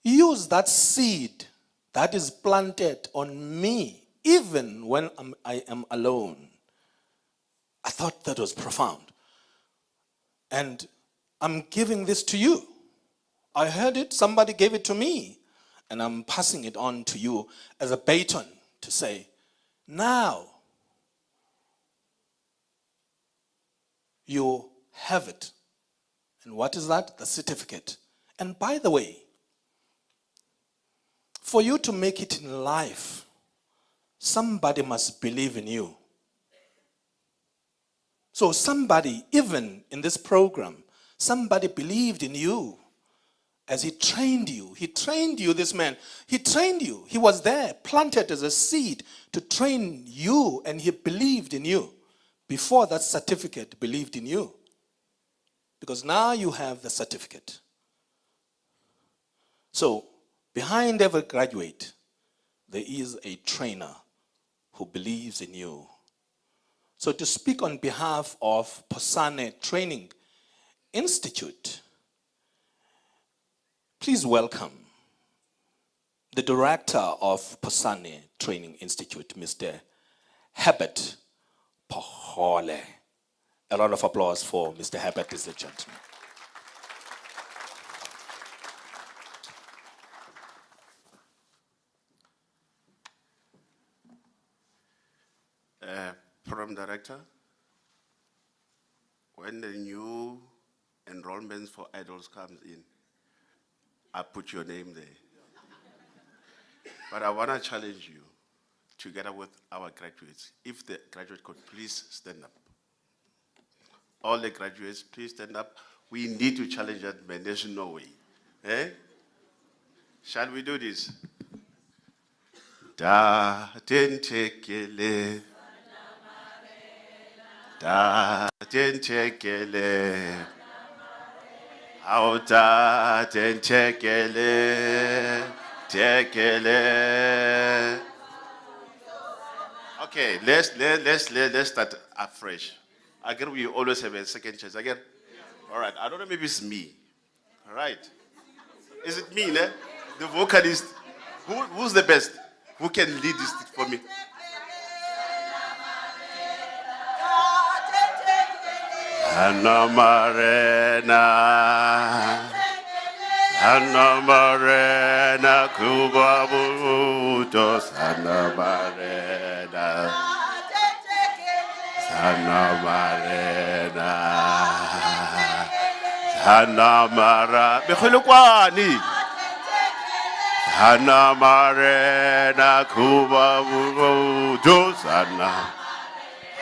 use that seed that is planted on me even when I am alone? I thought that was profound. And I'm giving this to you. I heard it, somebody gave it to me, and I'm passing it on to you as a baton to say, now you have it. And what is that? The certificate. And by the way, for you to make it in life, somebody must believe in you. So somebody, even in this program, somebody believed in you as he trained you. He trained you, this man. He trained you. He was there, planted as a seed to train you, and he believed in you. Before that certificate believed in you. Because now you have the certificate. So, behind every graduate, there is a trainer who believes in you. So to speak on behalf of Posane Training Institute, please welcome the director of Posane Training Institute, Mr. Herbert Pohole. A lot of applause for Mr. Herbert, ladies and gentlemen. Program Director, when the new enrollments for adults comes in, I put your name there. But I want to challenge you, together with our graduates, if the graduate could please stand up. All the graduates, please stand up. We need to challenge that man. There's no way. Eh? Shall we do this? Da tentekele. Da tentekele. Auta tentekele. Tekele. Okay, let's start afresh. Again, we always have a second chance. Again, all right. I don't know. Maybe it's me. All right. Is it me? Ne? The vocalist. Who's the best? Who can lead this for me? Anna Marena, Anna Marena, Cuba Butos, Anna Marena, Anna Marena, Anna Mara, Bekhulukwani, Anna Marena, Cuba Butos, Anna.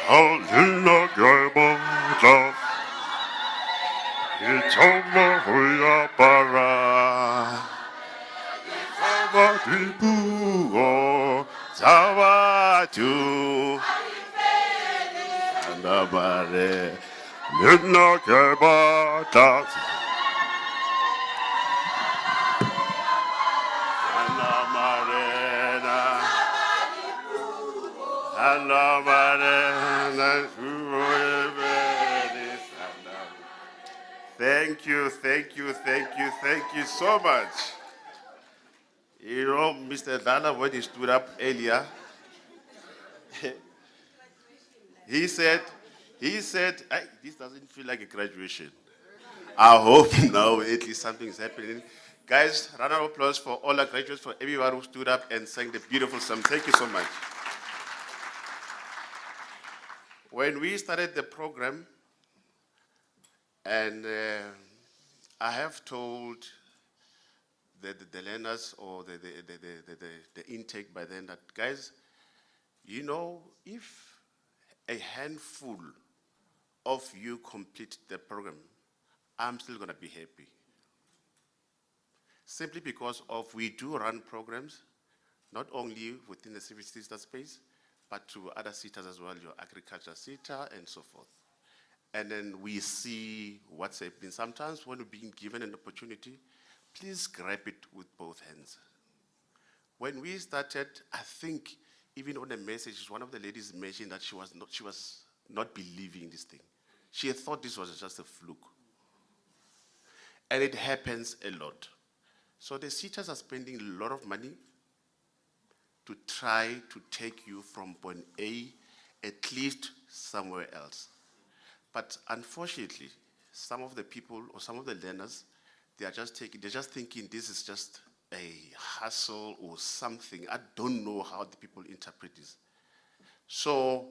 Alina Gaibota, Itoma Huya Para, Savatipu, Savatu, Andabare, Lina Gaibota, Anamarena, Anamarena. Thank you so much. You know, Mr. Dana, when he stood up earlier, he said, this doesn't feel like a graduation. I hope now at least something is happening. Guys, round of applause for all our graduates, for everyone who stood up and sang the beautiful song. Thank you so much. When we started the program, and I have told the learners or the intake by then that, guys, you know, if a handful of you complete the program, I'm still going to be happy. Simply because of we do run programs, not only within the civic sector space, but to other sectors as well, your agriculture sector and so forth. And then we see what's happening. Sometimes when we're being given an opportunity, please grab it with both hands. When we started, I think even on the message, one of the ladies mentioned that she was not believing this thing. She thought this was just a fluke. And it happens a lot. So the cities are spending a lot of money to try to take you from point A at least somewhere else. But unfortunately, some of the people or some of the learners, they're just thinking this is just a hassle or something. I don't know how the people interpret this. So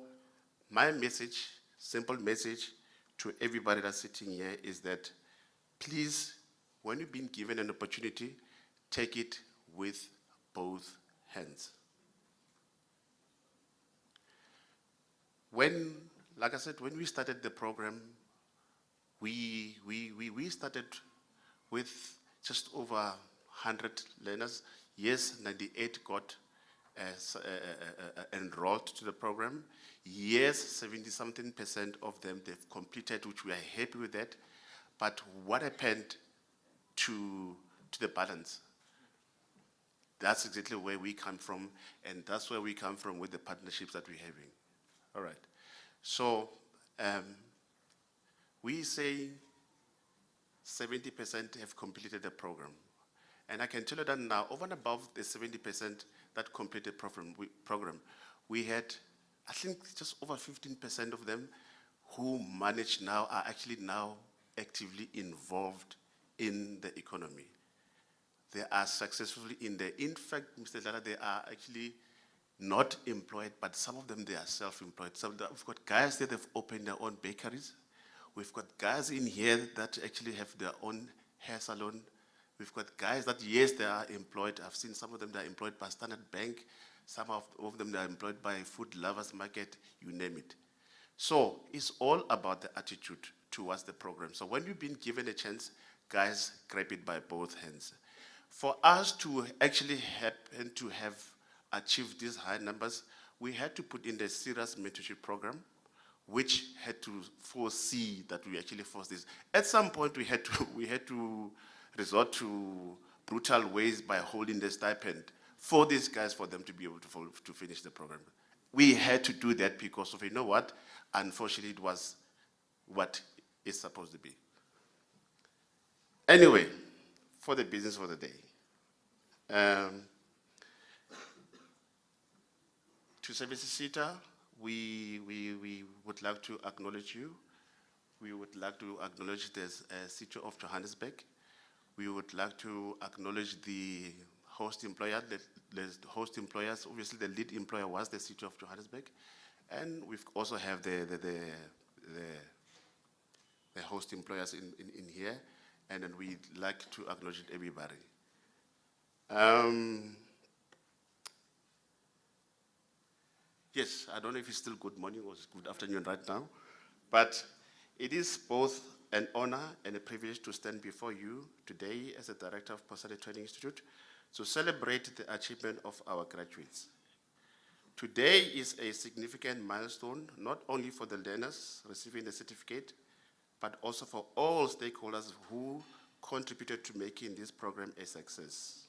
my message, simple message to everybody that's sitting here is that please, when you've been given an opportunity, take it with both hands. When, like I said, when we started the program, we started with just over 100 learners. Yes, 98 got enrolled to the program. Yes, 70-something% of them they've completed, which we are happy with that. But what happened to the balance? That's exactly where we come from, and that's where we come from with the partnerships that we're having. All right. So we say 70% have completed the program. And I can tell you that now, over and above the 70% that completed the program, we had, I think, just over 15% of them who manage now, are actually now actively involved in the economy. They are successfully in there. In fact, Mr. Dada, they are actually not employed, but some of them, they are self-employed. We've got guys that have opened their own bakeries. We've got guys in here that actually have their own hair salon. We've got guys that, yes, they are employed. I've seen some of them that are employed by Standard Bank. Some of them, they are employed by Food Lovers Market, you name it. So it's all about the attitude towards the program. So when you've been given a chance, guys, grab it by both hands. For us to actually happen to have achieved these high numbers, we had to put in the serious mentorship program, which had to foresee that we actually force this. At some point, we had to resort to brutal ways by holding the stipend for these guys, for them to be able to finish the program. We had to do that because of, you know what, unfortunately, it was what it's supposed to be. Anyway, for the business for the day. To Services SETA, we would like to acknowledge you. We would like to acknowledge the city of Johannesburg. We would like to acknowledge the host employer, the host employers. Obviously, the lead employer was the city of Johannesburg. And we also have the host employers in here. And then we'd like to acknowledge everybody. Yes, I don't know if it's still good morning or good afternoon right now, but it is both an honor and a privilege to stand before you today as the Director of Personal Training Institute to celebrate the achievement of our graduates. Today is a significant milestone, not only for the learners receiving the certificate, but also for all stakeholders who contributed to making this program a success.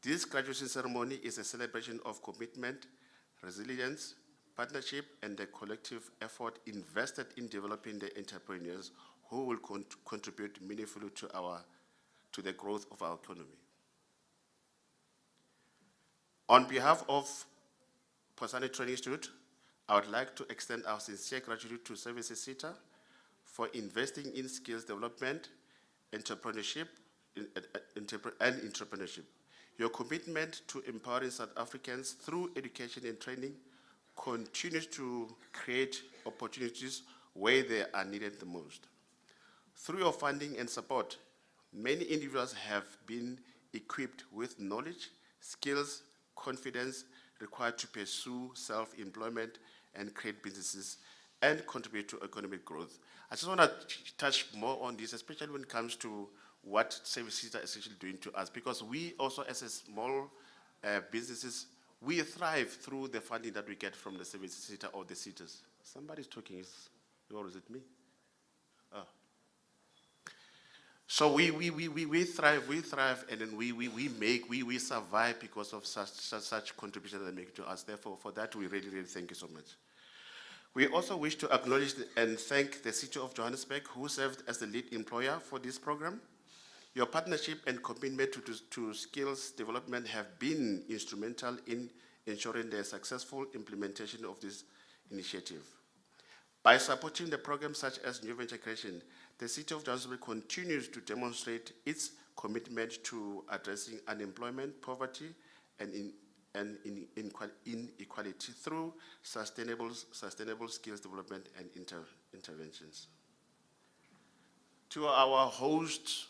This graduation ceremony is a celebration of commitment, resilience, partnership, and the collective effort invested in developing the entrepreneurs who will contribute meaningfully to the growth of our economy. On behalf of Personal Training Institute, I would like to extend our sincere gratitude to Services SETA for investing in skills development, entrepreneurship, and entrepreneurship. Your commitment to empowering South Africans through education and training continues to create opportunities where they are needed the most. Through your funding and support, many individuals have been equipped with knowledge, skills, confidence required to pursue self-employment and create businesses and contribute to economic growth. I just want to touch more on this, especially when it comes to what Service Center is actually doing to us, because we also, as a small businesses, we thrive through the funding that we get from the Service Center or the cities. Somebody's talking, or is it me? Oh. So we thrive, and then we survive because of such contribution that they make to us. Therefore, for that, we really, really thank you so much. We also wish to acknowledge and thank the City of Johannesburg, who served as the lead employer for this program. Your partnership and commitment to skills development have been instrumental in ensuring the successful implementation of this initiative. By supporting the programs such as New Venture Creation, the City of Johannesburg continues to demonstrate its commitment to addressing unemployment, poverty, and inequality through sustainable skills development and interventions. To our hosts,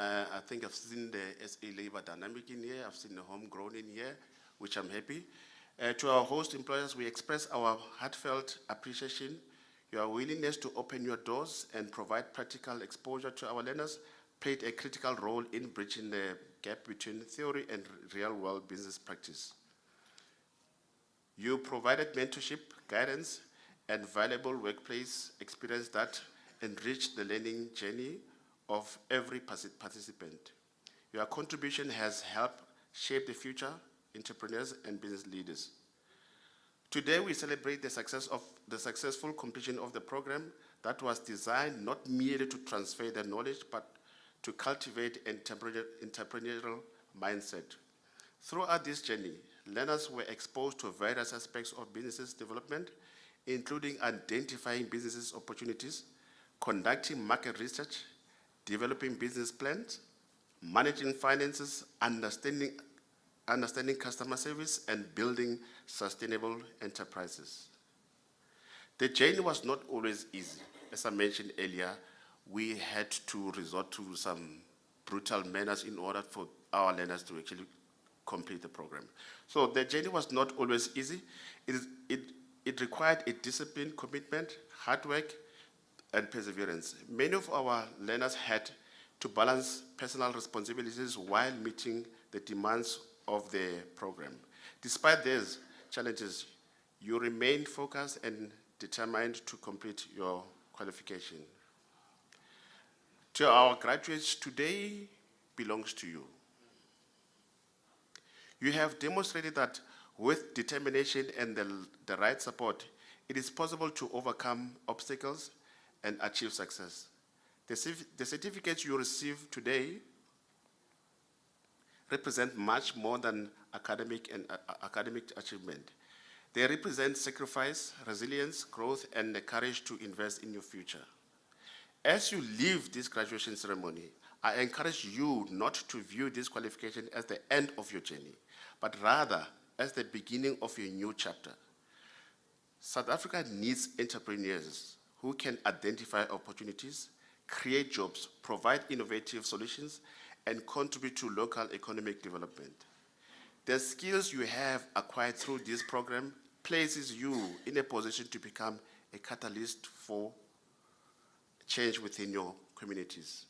I think I've seen the SA labor dynamic in here, I've seen the homegrown in here, which I'm happy. To our host employers, we express our heartfelt appreciation. Your willingness to open your doors and provide practical exposure to our learners played a critical role in bridging the gap between theory and real-world business practice. You provided mentorship, guidance, and valuable workplace experience that enriched the learning journey of every participant. Your contribution has helped shape the future entrepreneurs and business leaders. Today, we celebrate the successful completion of the program that was designed not merely to transfer the knowledge, but to cultivate an entrepreneurial mindset. Throughout this journey, learners were exposed to various aspects of business development, including identifying business opportunities, conducting market research, developing business plans, managing finances, understanding customer service, and building sustainable enterprises. The journey was not always easy. As I mentioned earlier, we had to resort to some brutal measures in order for our learners to actually complete the program. So the journey was not always easy. It required a disciplined commitment, hard work, and perseverance. Many of our learners had to balance personal responsibilities while meeting the demands of the program. Despite these challenges, you remain focused and determined to complete your qualification. To our graduates, today belongs to you. You have demonstrated that with determination and the right support, it is possible to overcome obstacles and achieve success. The certificates you receive today represent much more than academic achievement. They represent sacrifice, resilience, growth, and the courage to invest in your future. As you leave this graduation ceremony, I encourage you not to view this qualification as the end of your journey, but rather as the beginning of your new chapter. South Africa needs entrepreneurs who can identify opportunities, create jobs, provide innovative solutions, and contribute to local economic development. The skills you have acquired through this program places you in a position to become a catalyst for change within your communities.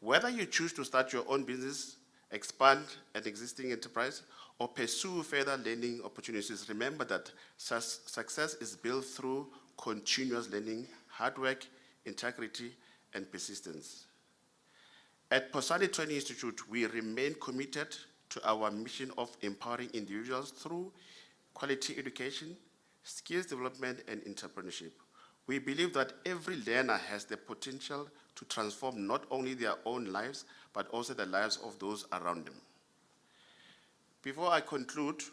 Whether you choose to start your own business, expand an existing enterprise, or pursue further learning opportunities, remember that success is built through continuous learning, hard work, integrity, and persistence. At Posani Training Institute, we remain committed to our mission of empowering individuals through quality education, skills development, and entrepreneurship. We believe that every learner has the potential to transform not only their own lives, but also the lives of those around them. Before I conclude,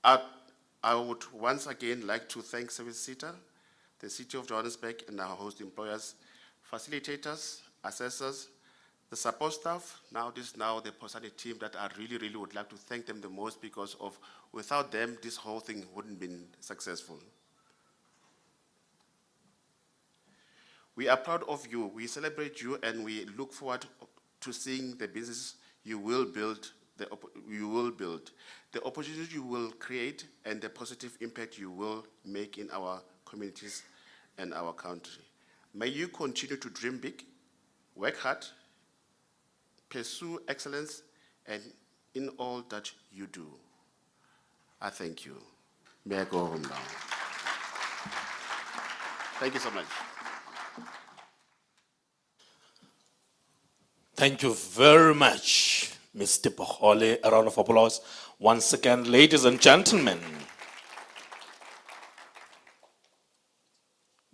I would once again like to thank Service Center, the City of Johannesburg, and our host employers, facilitators, assessors, The support staff, this is now the Posani team that I really would like to thank them the most, because without them, this whole thing wouldn't been successful. We are proud of you, we celebrate you, and we look forward to seeing the business you will build, the opportunity you will create, and the positive impact you will make in our communities and our country. May you continue to dream big, work hard, pursue excellence, and in all that you do. I thank you. May I go home now? Thank you so much. Thank you very much, Mr. Pohole. A round of applause once again, ladies and gentlemen.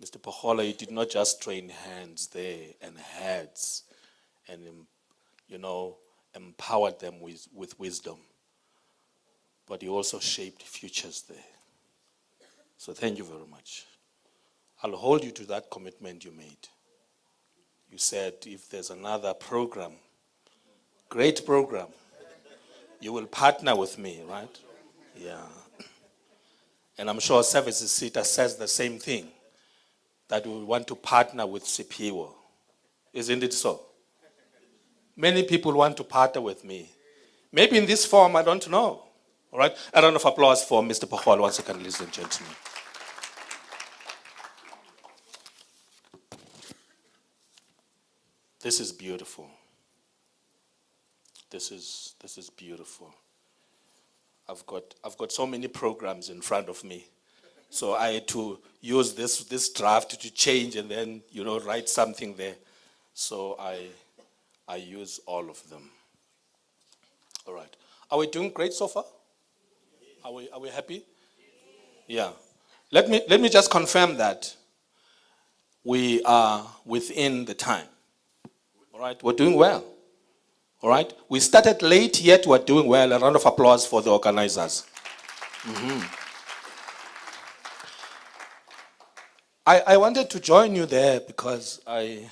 Mr. Pohole did not just train hands there and heads and, empowered them with wisdom, but he also shaped futures there. So thank you very much. I'll hold you to that commitment you made. You said if there's another program, great program, you will partner with me, right? Yeah. And I'm sure Services Sita says the same thing, that we want to partner with Sipiwo. Isn't it so? Many people want to partner with me. Maybe in this form, I don't know. All right? A round of applause for Mr. Pohole once again, ladies and gentlemen. This is beautiful. This is beautiful. I've got so many programs in front of me. So I had to use this draft to change and then, write something there. So I use all of them. All right. Are we doing great so far? Are we happy? Yeah. Let me just confirm that we are within the time. All right, we're doing well. All right, we started late, yet we're doing well. A round of applause for the organizers. I wanted to join you there because I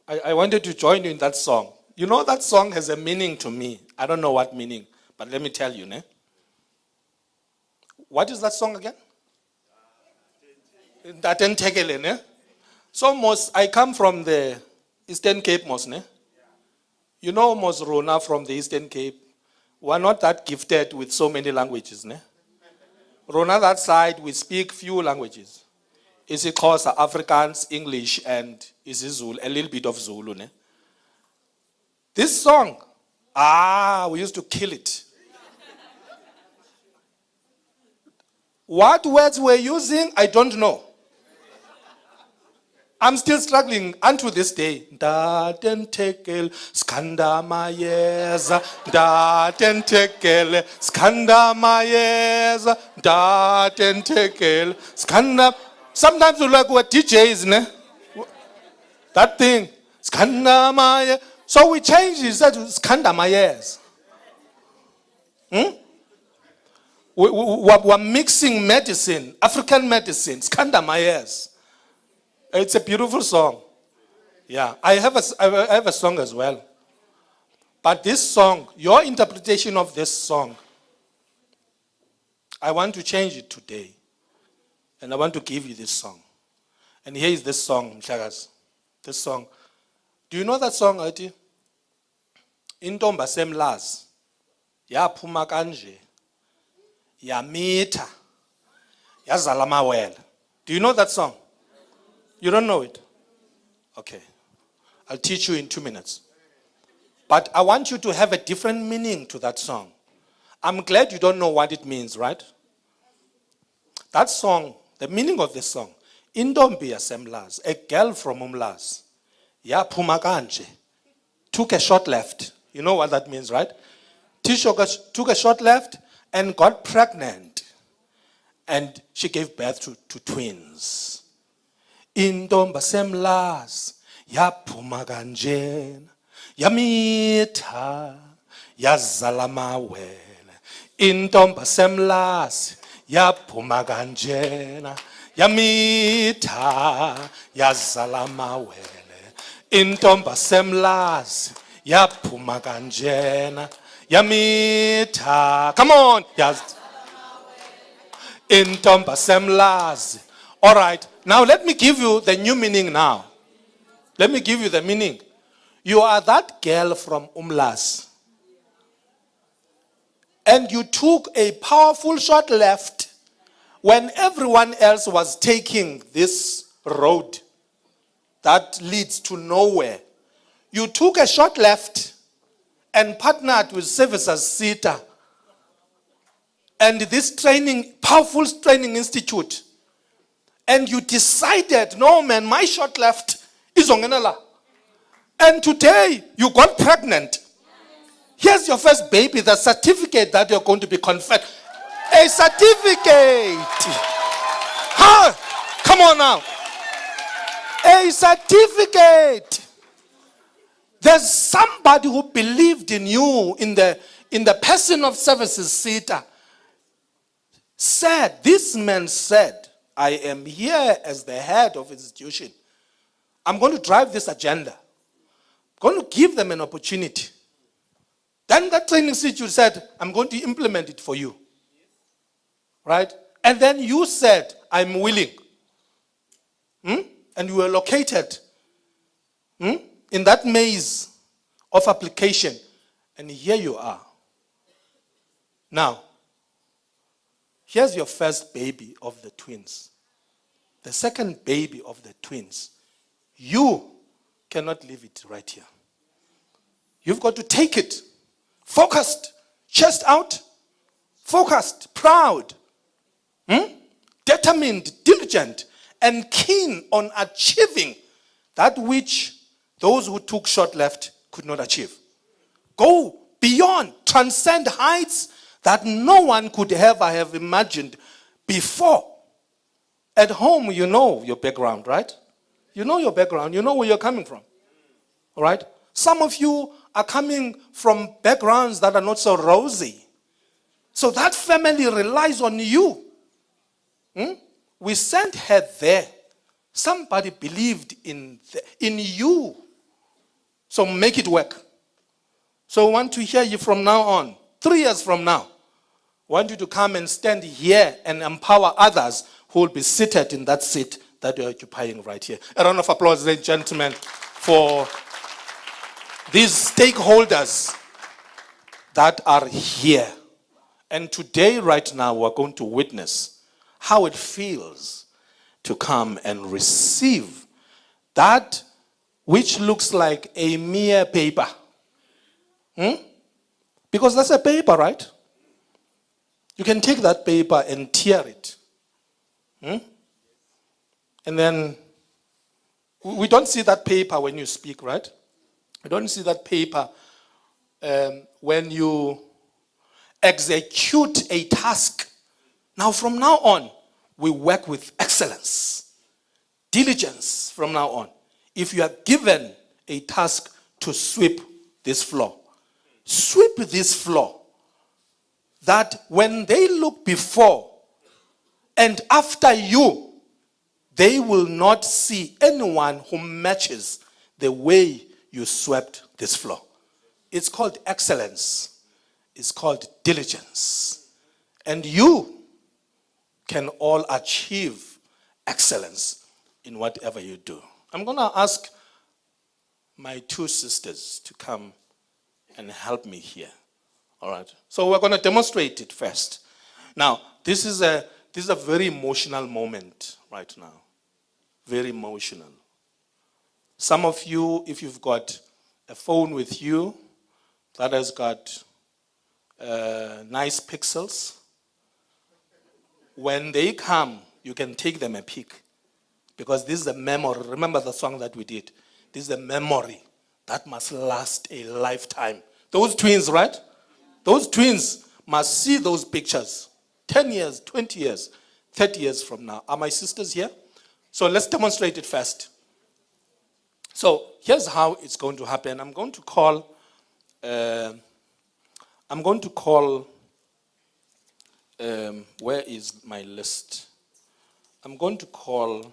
wanted to join you in that song. You know, that song has a meaning to me. I don't know what meaning, but let me tell you, ne? What is that song again? Datentekele, ne? So I come from the Eastern Cape, ne? You know, Rona from the Eastern Cape, we're not that gifted with so many languages, ne? Rona, that side, we speak few languages. isiXhosa, Afrikaans, English, and isiZulu, a little bit of Zulu, ne? This song, we used to kill it. What words we're using, I don't know. I'm still struggling unto this day. Datentekel skanda mayeza, datentekel skanda mayeza, datentekel skanda. Sometimes you like what DJs, ne? That thing, skanda mayeza. So we changed it to skanda mayeza. We're mixing medicine, African medicine, skanda mayeza. It's a beautiful song. Yeah, I have a song as well. But this song, your interpretation of this song, I want to change it today. And I want to give you this song. And here is this song, Mhlagas. This song. Do you know that song, Ati? Intomba semlazi, yaphuma kanje, yamitha, yazala amawele. Do you know that song? You don't know it? Okay. I'll teach you in 2 minutes. But I want you to have a different meaning to that song. I'm glad you don't know what it means, right? That song, the meaning of this song, Indombi yasemlazi, a girl from Umlazi, yaphuma kanje, took a short left. You know what that means, right? Took a short left and got pregnant. And she gave birth to twins. Intomba semlazi, yaphuma kanjena, yamitha, yazala amawele. Intomba semlazi, yaphuma kanjena, yamitha, yazala amawele. Intomba semlazi yaphuma kanjena yamitha. Come on. Yes. Intomba semlazi. All right. Now let me give you the new meaning now. Let me give you the meaning. You are that girl from Umlas. And you took a powerful short left when everyone else was taking this road that leads to nowhere. You took a short left and partnered with Services Sita and this powerful training institute. And you decided, no man, my short left is Ongenela. And today you got pregnant. Here's your first baby, the certificate that you're going to be conferred. A certificate. Huh? Come on now. A certificate. There's somebody who believed in you, in the person of Services Sita. This man said, I am here as the head of institution. I'm going to drive this agenda. I'm going to give them an opportunity. Then that training institute said, I'm going to implement it for you. Right? And then you said, I'm willing. And you were located in that maze of application. And here you are. Now, here's your first baby of the twins. The second baby of the twins. You cannot leave it right here. You've got to take it. Focused, chest out, focused, proud, determined, diligent, and keen on achieving that which those who took short left could not achieve. Go beyond, transcend heights that no one could ever have imagined before. At home, you know your background, right? You know your background. You know where you're coming from. All right? Some of you are coming from backgrounds that are not so rosy. So that family relies on you. We sent her there. Somebody believed in you. So make it work. So I want to hear you from now on. 3 years from now, I want you to come and stand here and empower others who will be seated in that seat that you're occupying right here. A round of applause, ladies and gentlemen, for these stakeholders that are here. And today, right now, we're going to witness how it feels to come and receive that which looks like a mere paper. Because that's a paper, right? You can take that paper and tear it. And then, we don't see that paper when you speak, right? We don't see that paper when you execute a task. Now, from now on, we work with excellence, diligence from now on. If you are given a task to sweep this floor, sweep this floor, that when they look before and after you, they will not see anyone who matches the way you swept this floor. It's called excellence. It's called diligence. And you can all achieve excellence in whatever you do. I'm going to ask my two sisters to come and help me here. All right? So we're going to demonstrate it first. Now, this is a very emotional moment right now. Very emotional. Some of you, if you've got a phone with you that has got nice pixels, when they come, you can take them a pic. Because this is a memory. Remember the song that we did? This is a memory that must last a lifetime. Those twins, right? Those twins must see those pictures 10 years, 20 years, 30 years from now. Are my sisters here? So let's demonstrate it first. So here's how it's going to happen. I'm going to call, where is my list? I'm going to call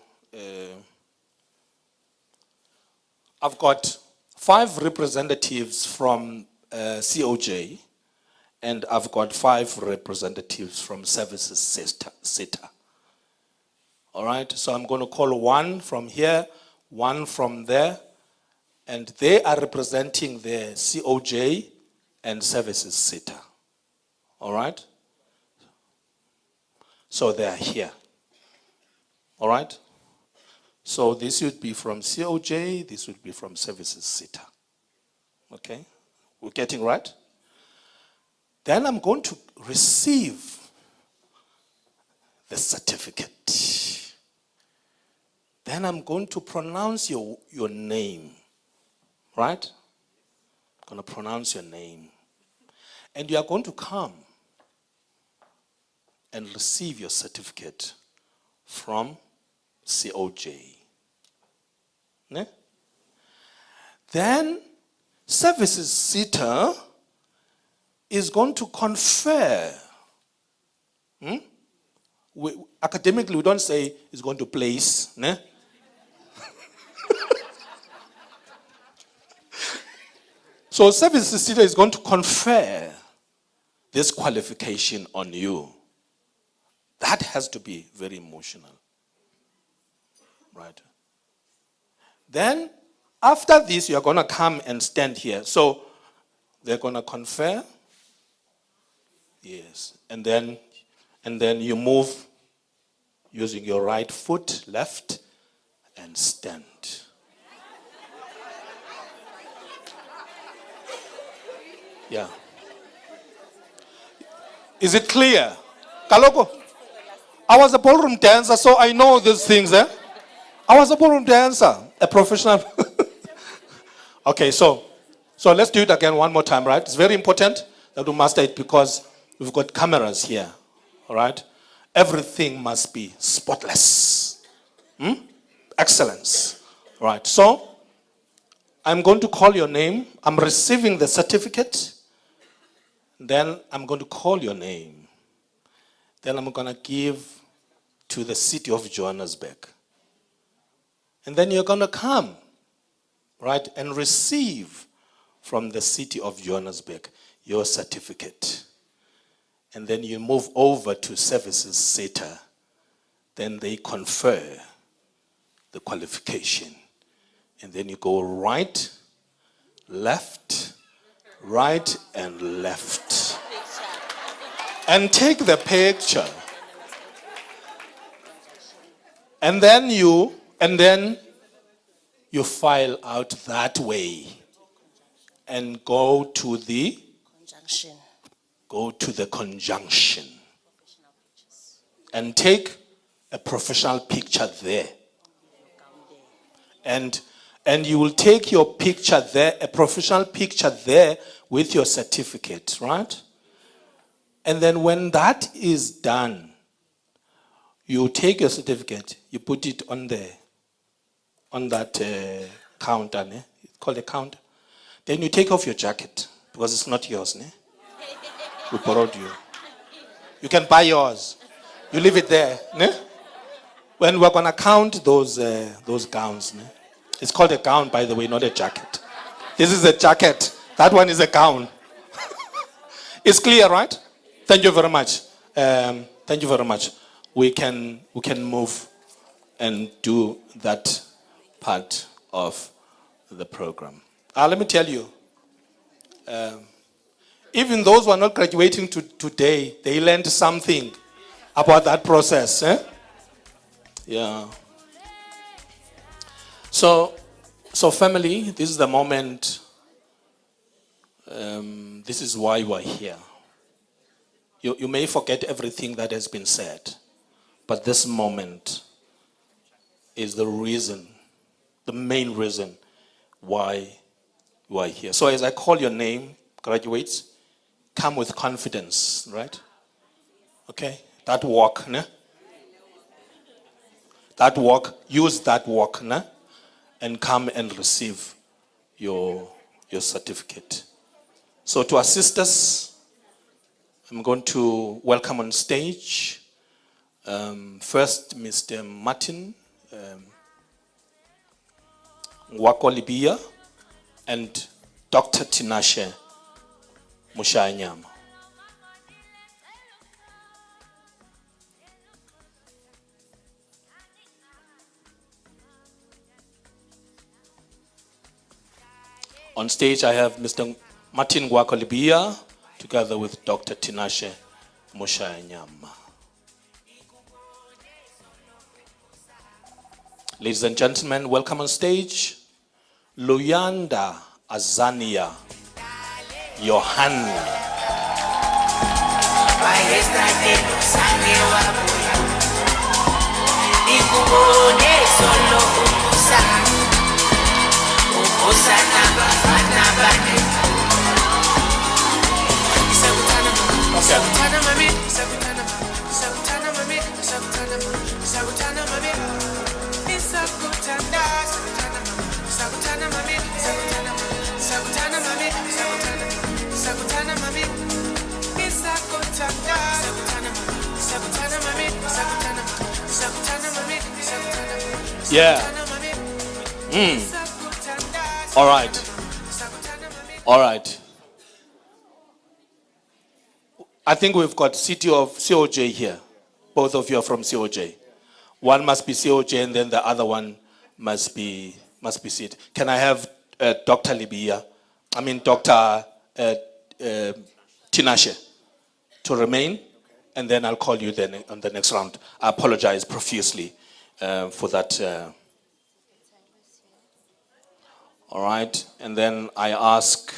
I've got 5 representatives from COJ, and I've got 5 representatives from Services SETA. All right, so I'm going to call 1 from here, 1 from there, and they are representing the COJ and Services SETA. All right? So they are here. All right? So this would be from COJ, this would be from Services SETA. Okay? We're getting right? Then I'm going to receive the certificate. Then I'm going to pronounce your name. Right? I'm going to pronounce your name. And you are going to come and receive your certificate from COJ. Ne? Then Services SETA is going to confer. Academically, we don't say it's going to place. Ne? So Services SETA is going to confer this qualification on you. That has to be very emotional. Right? Then, after this, you're going to come and stand here. So, they're going to confer. Yes. And then you move using your right foot, left, and stand. Yeah. Is it clear? Kaloko? I was a ballroom dancer, so I know these things. I was a ballroom dancer, a professional. Okay, so let's do it again one more time, right? It's very important that we master it because we've got cameras here, all right? Everything must be spotless. Excellence. All right, so I'm going to call your name. I'm receiving the certificate. Then I'm going to call your name. Then I'm going to give to the city of Johannesburg. And then you're going to come, right, and receive from the city of Johannesburg your certificate. And then you move over to Services SETA. Then they confer the qualification. And then you go right, left, right, and left. And take the picture. And then you file out that way and go to the conjunction and take a professional picture there. And you will take your picture there, a professional picture there with your certificate, right? And then when that is done, you take your certificate, you put it on that counter, ne? It's called a counter. Then you take off your jacket because it's not yours, ne? We borrowed you. You can buy yours. You leave it there, ne? When we're gonna count those gowns, ne? It's called a gown, by the way, not a jacket. This is a jacket. That one is a gown. It's clear, right? Thank you very much. Thank you very much. We can move and do that part of the program. Let me tell you, even those who are not graduating today, they learned something about that process. Yeah. So family, this is the moment. This is why you are here. You may forget everything that has been said, but this moment is the reason, the main reason why you are here. So as I call your name, graduates, come with confidence, right? Okay? That walk, ne? That walk, use that walk, ne? And come and receive your certificate. So to our sisters, I'm going to welcome on stage first Mr. Martin Ngwako Libia and Dr. Tinashe Mushanyama. On stage, I have Mr. Martin Ngwako Libia together with Dr. Tinashe Mushanyama. Ladies and gentlemen, welcome on stage, Luyanda Azania Johanna. Yeah. All right. All right. I think we've got city of COJ here. Both of you are from COJ. One must be COJ and then the other one must be CIT. Can I have Dr. Libia, Dr. Tinashe to remain? And then I'll call you then on the next round. I apologize profusely for that. All right. And then I ask,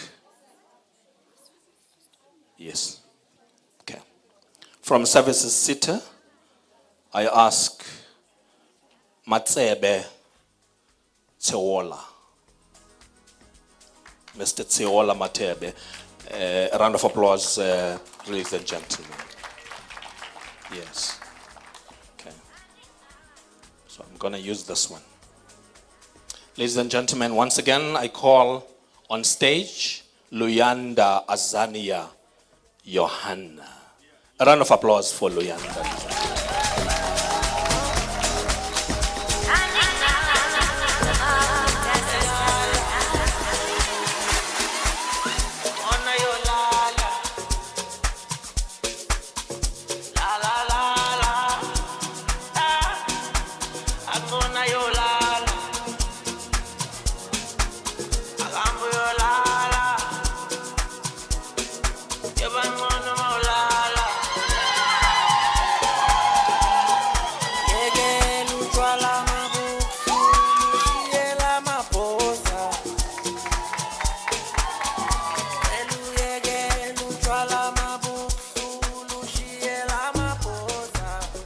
yes. Okay. From Services Sitter, I ask Matsebe Tseola. Mr. Tseola Matebe. A round of applause, ladies and gentlemen. Yes. Okay. So I'm going to use this one. Ladies and gentlemen, once again, I call on stage Luyanda Azania Johanna. A round of applause for Luyanda.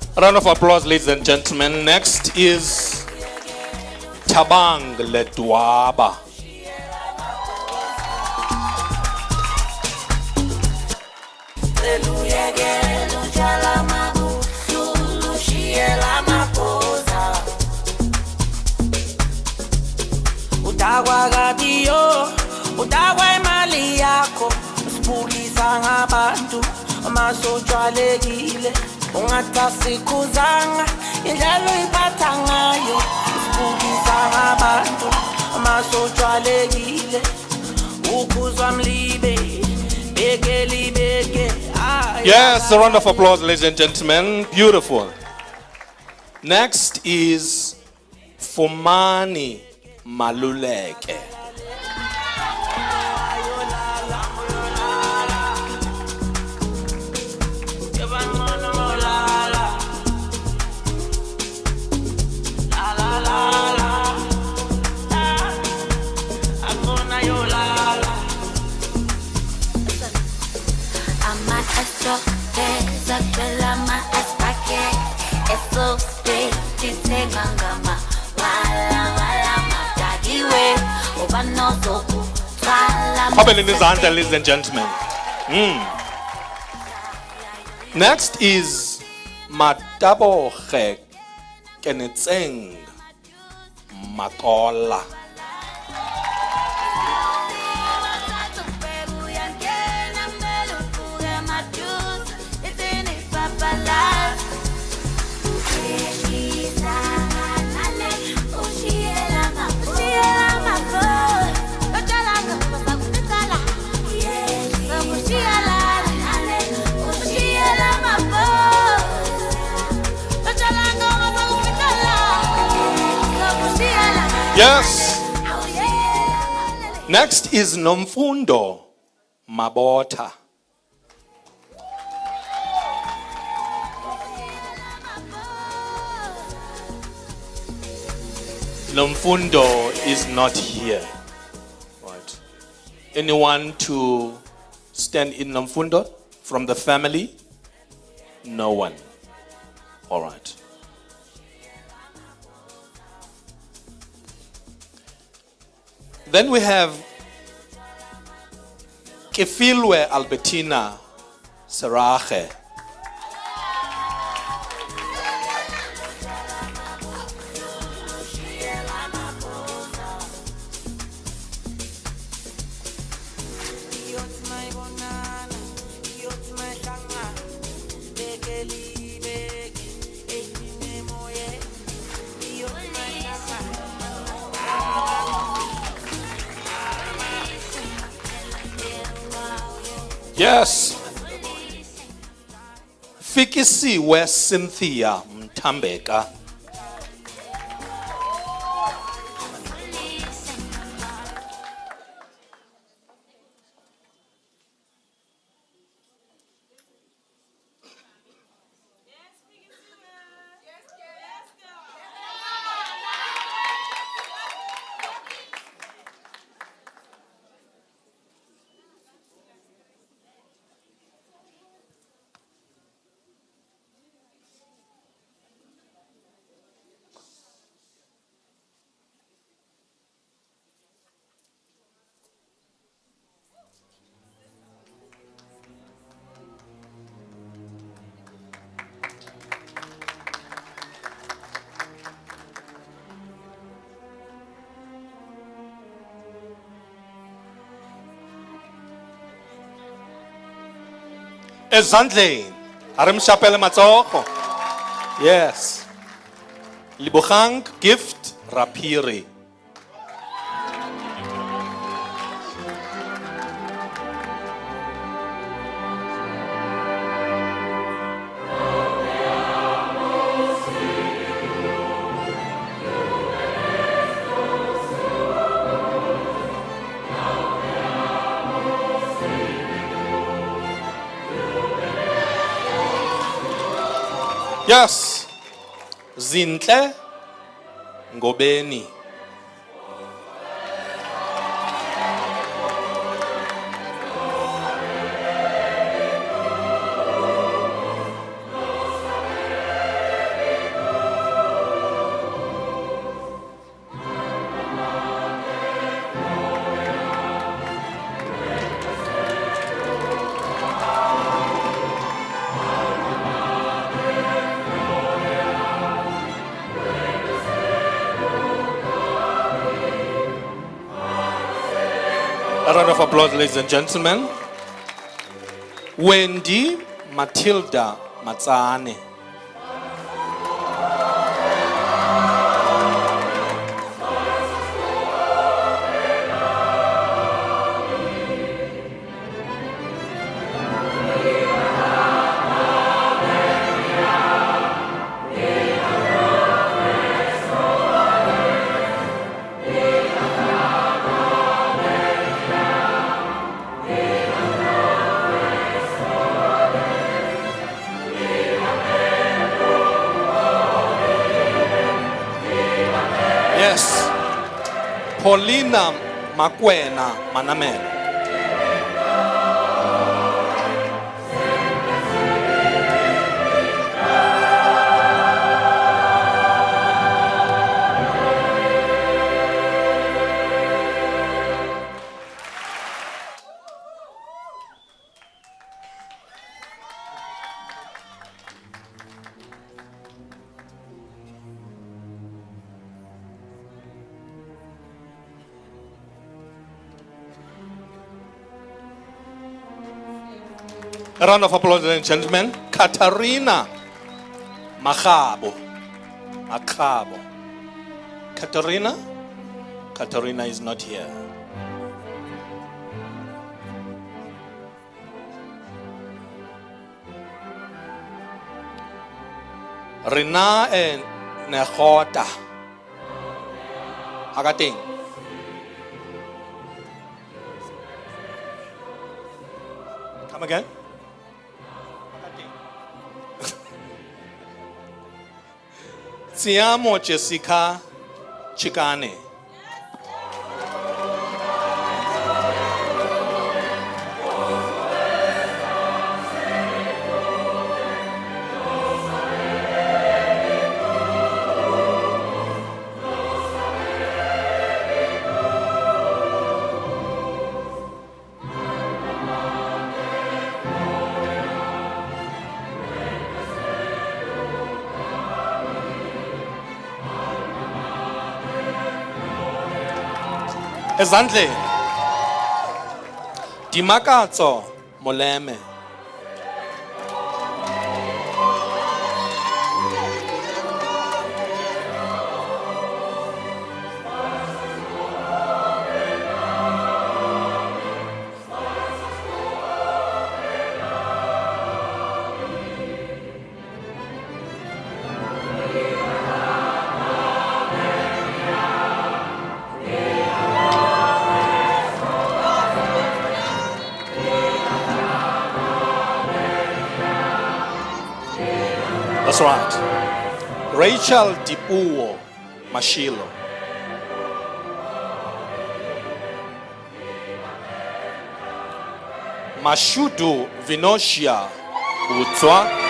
A round of applause, ladies and gentlemen. Next is Tabang Ledwaba. Utagwa gadio, utagwa imali yako, usibulisa ngabantu, amasojwalekile. Ungasikuzanga indlalo iphatha ngayo usibukisa abantu amasojwalekile ukuzwa mlibe beke libeke. Yes, a round of applause, ladies and gentlemen. Beautiful. Next is Fumani Maluleke. Open in his hand, ladies and gentlemen. Next is Mataboche Kenetseng Makola. Next is Nomfundo Mabota. Nomfundo is not here. Right. Anyone to stand in Nomfundo from the family? No one. All right. Then we have Kefilwe Albertina Saraje. Yes. Fikisiwe Cynthia Mtambeka. Ezandleni. Arimshapele matsogo. Yes. Libugang Gift Rapiri. Yes. Zinhle Ngobeni. A round of applause, ladies and gentlemen. Wendy Matilda Matsane. Yes. Paulina Makwena Manamelo. A round of applause, ladies and gentlemen. Katarina Makabo. Akabo. Katarina? Katarina is not here. Rina and Nehota. Hagating. Come again. Ti amo Jessica Chikane. Ezandleni. Dimakatso Moleme. That's right. Rachel Dipuo Mashilo. Mashudu Vinoshia Utswa.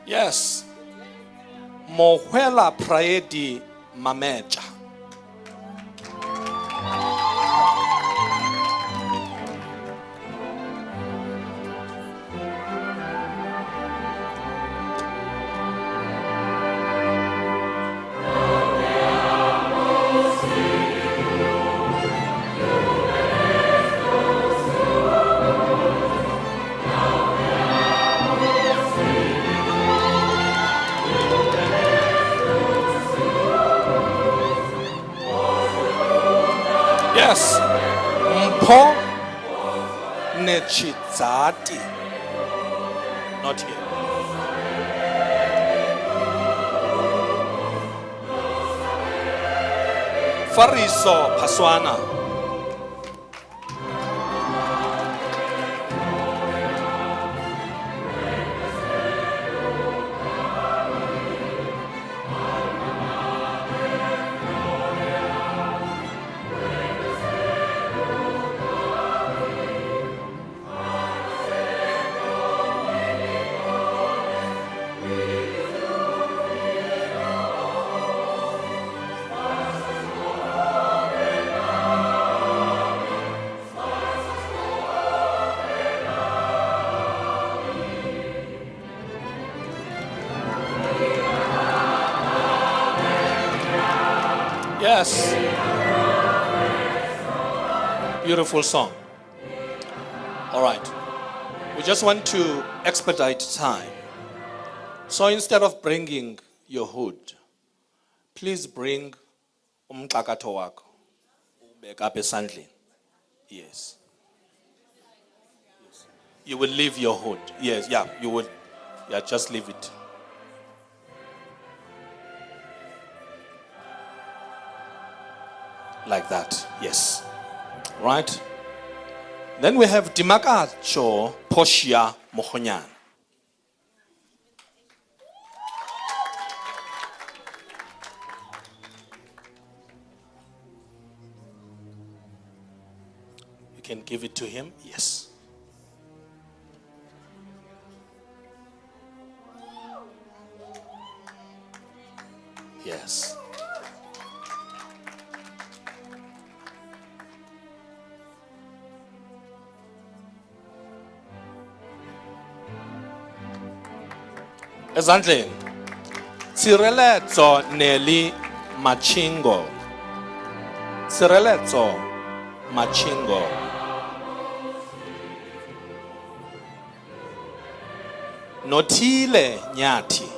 Yes. Mohwela Praedi Mameja. Yes. Mpo Nechizati. Not here. Fariso Paswana. Yes. Beautiful song. All right. We just want to expedite time. So instead of bringing your hood, please bring umxakato wako. Ubeka apha esandleni. Yes. You will leave your hood. Yes, yeah, you would. Yeah, just leave it. Like that, yes. Right? Then we have Dimakacho Poshia Mohonyan. You can give it to him, yes. Yes. Ezandleni. Tsireletso Nelly Machingo. Sireletso Machingo. Notile Nyati.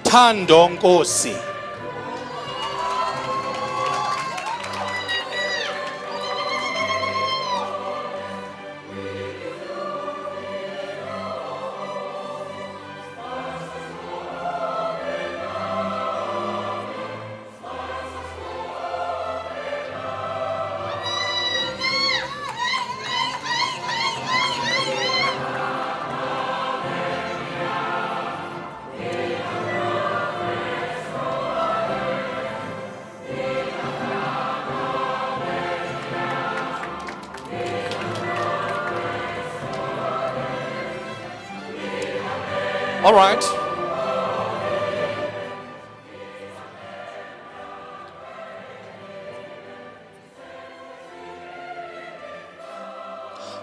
Thando Nkosi. All right.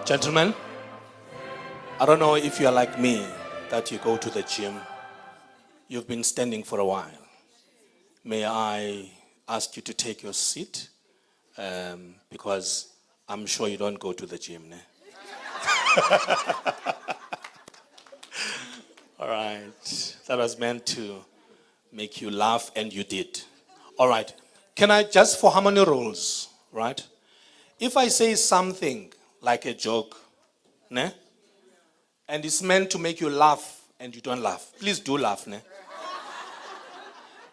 Gentlemen, I don't know if you are like me, that you go to the gym. You've been standing for a while. May I ask you to take your seat? Because I'm sure you don't go to the gym, ne? All right. That was meant to make you laugh, and you did. All right. Can I, just for harmony rules, right? If I say something like a joke, ne? And it's meant to make you laugh, and you don't laugh, please do laugh, ne?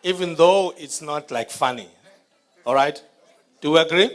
Even though it's not like funny. All right? Do we agree?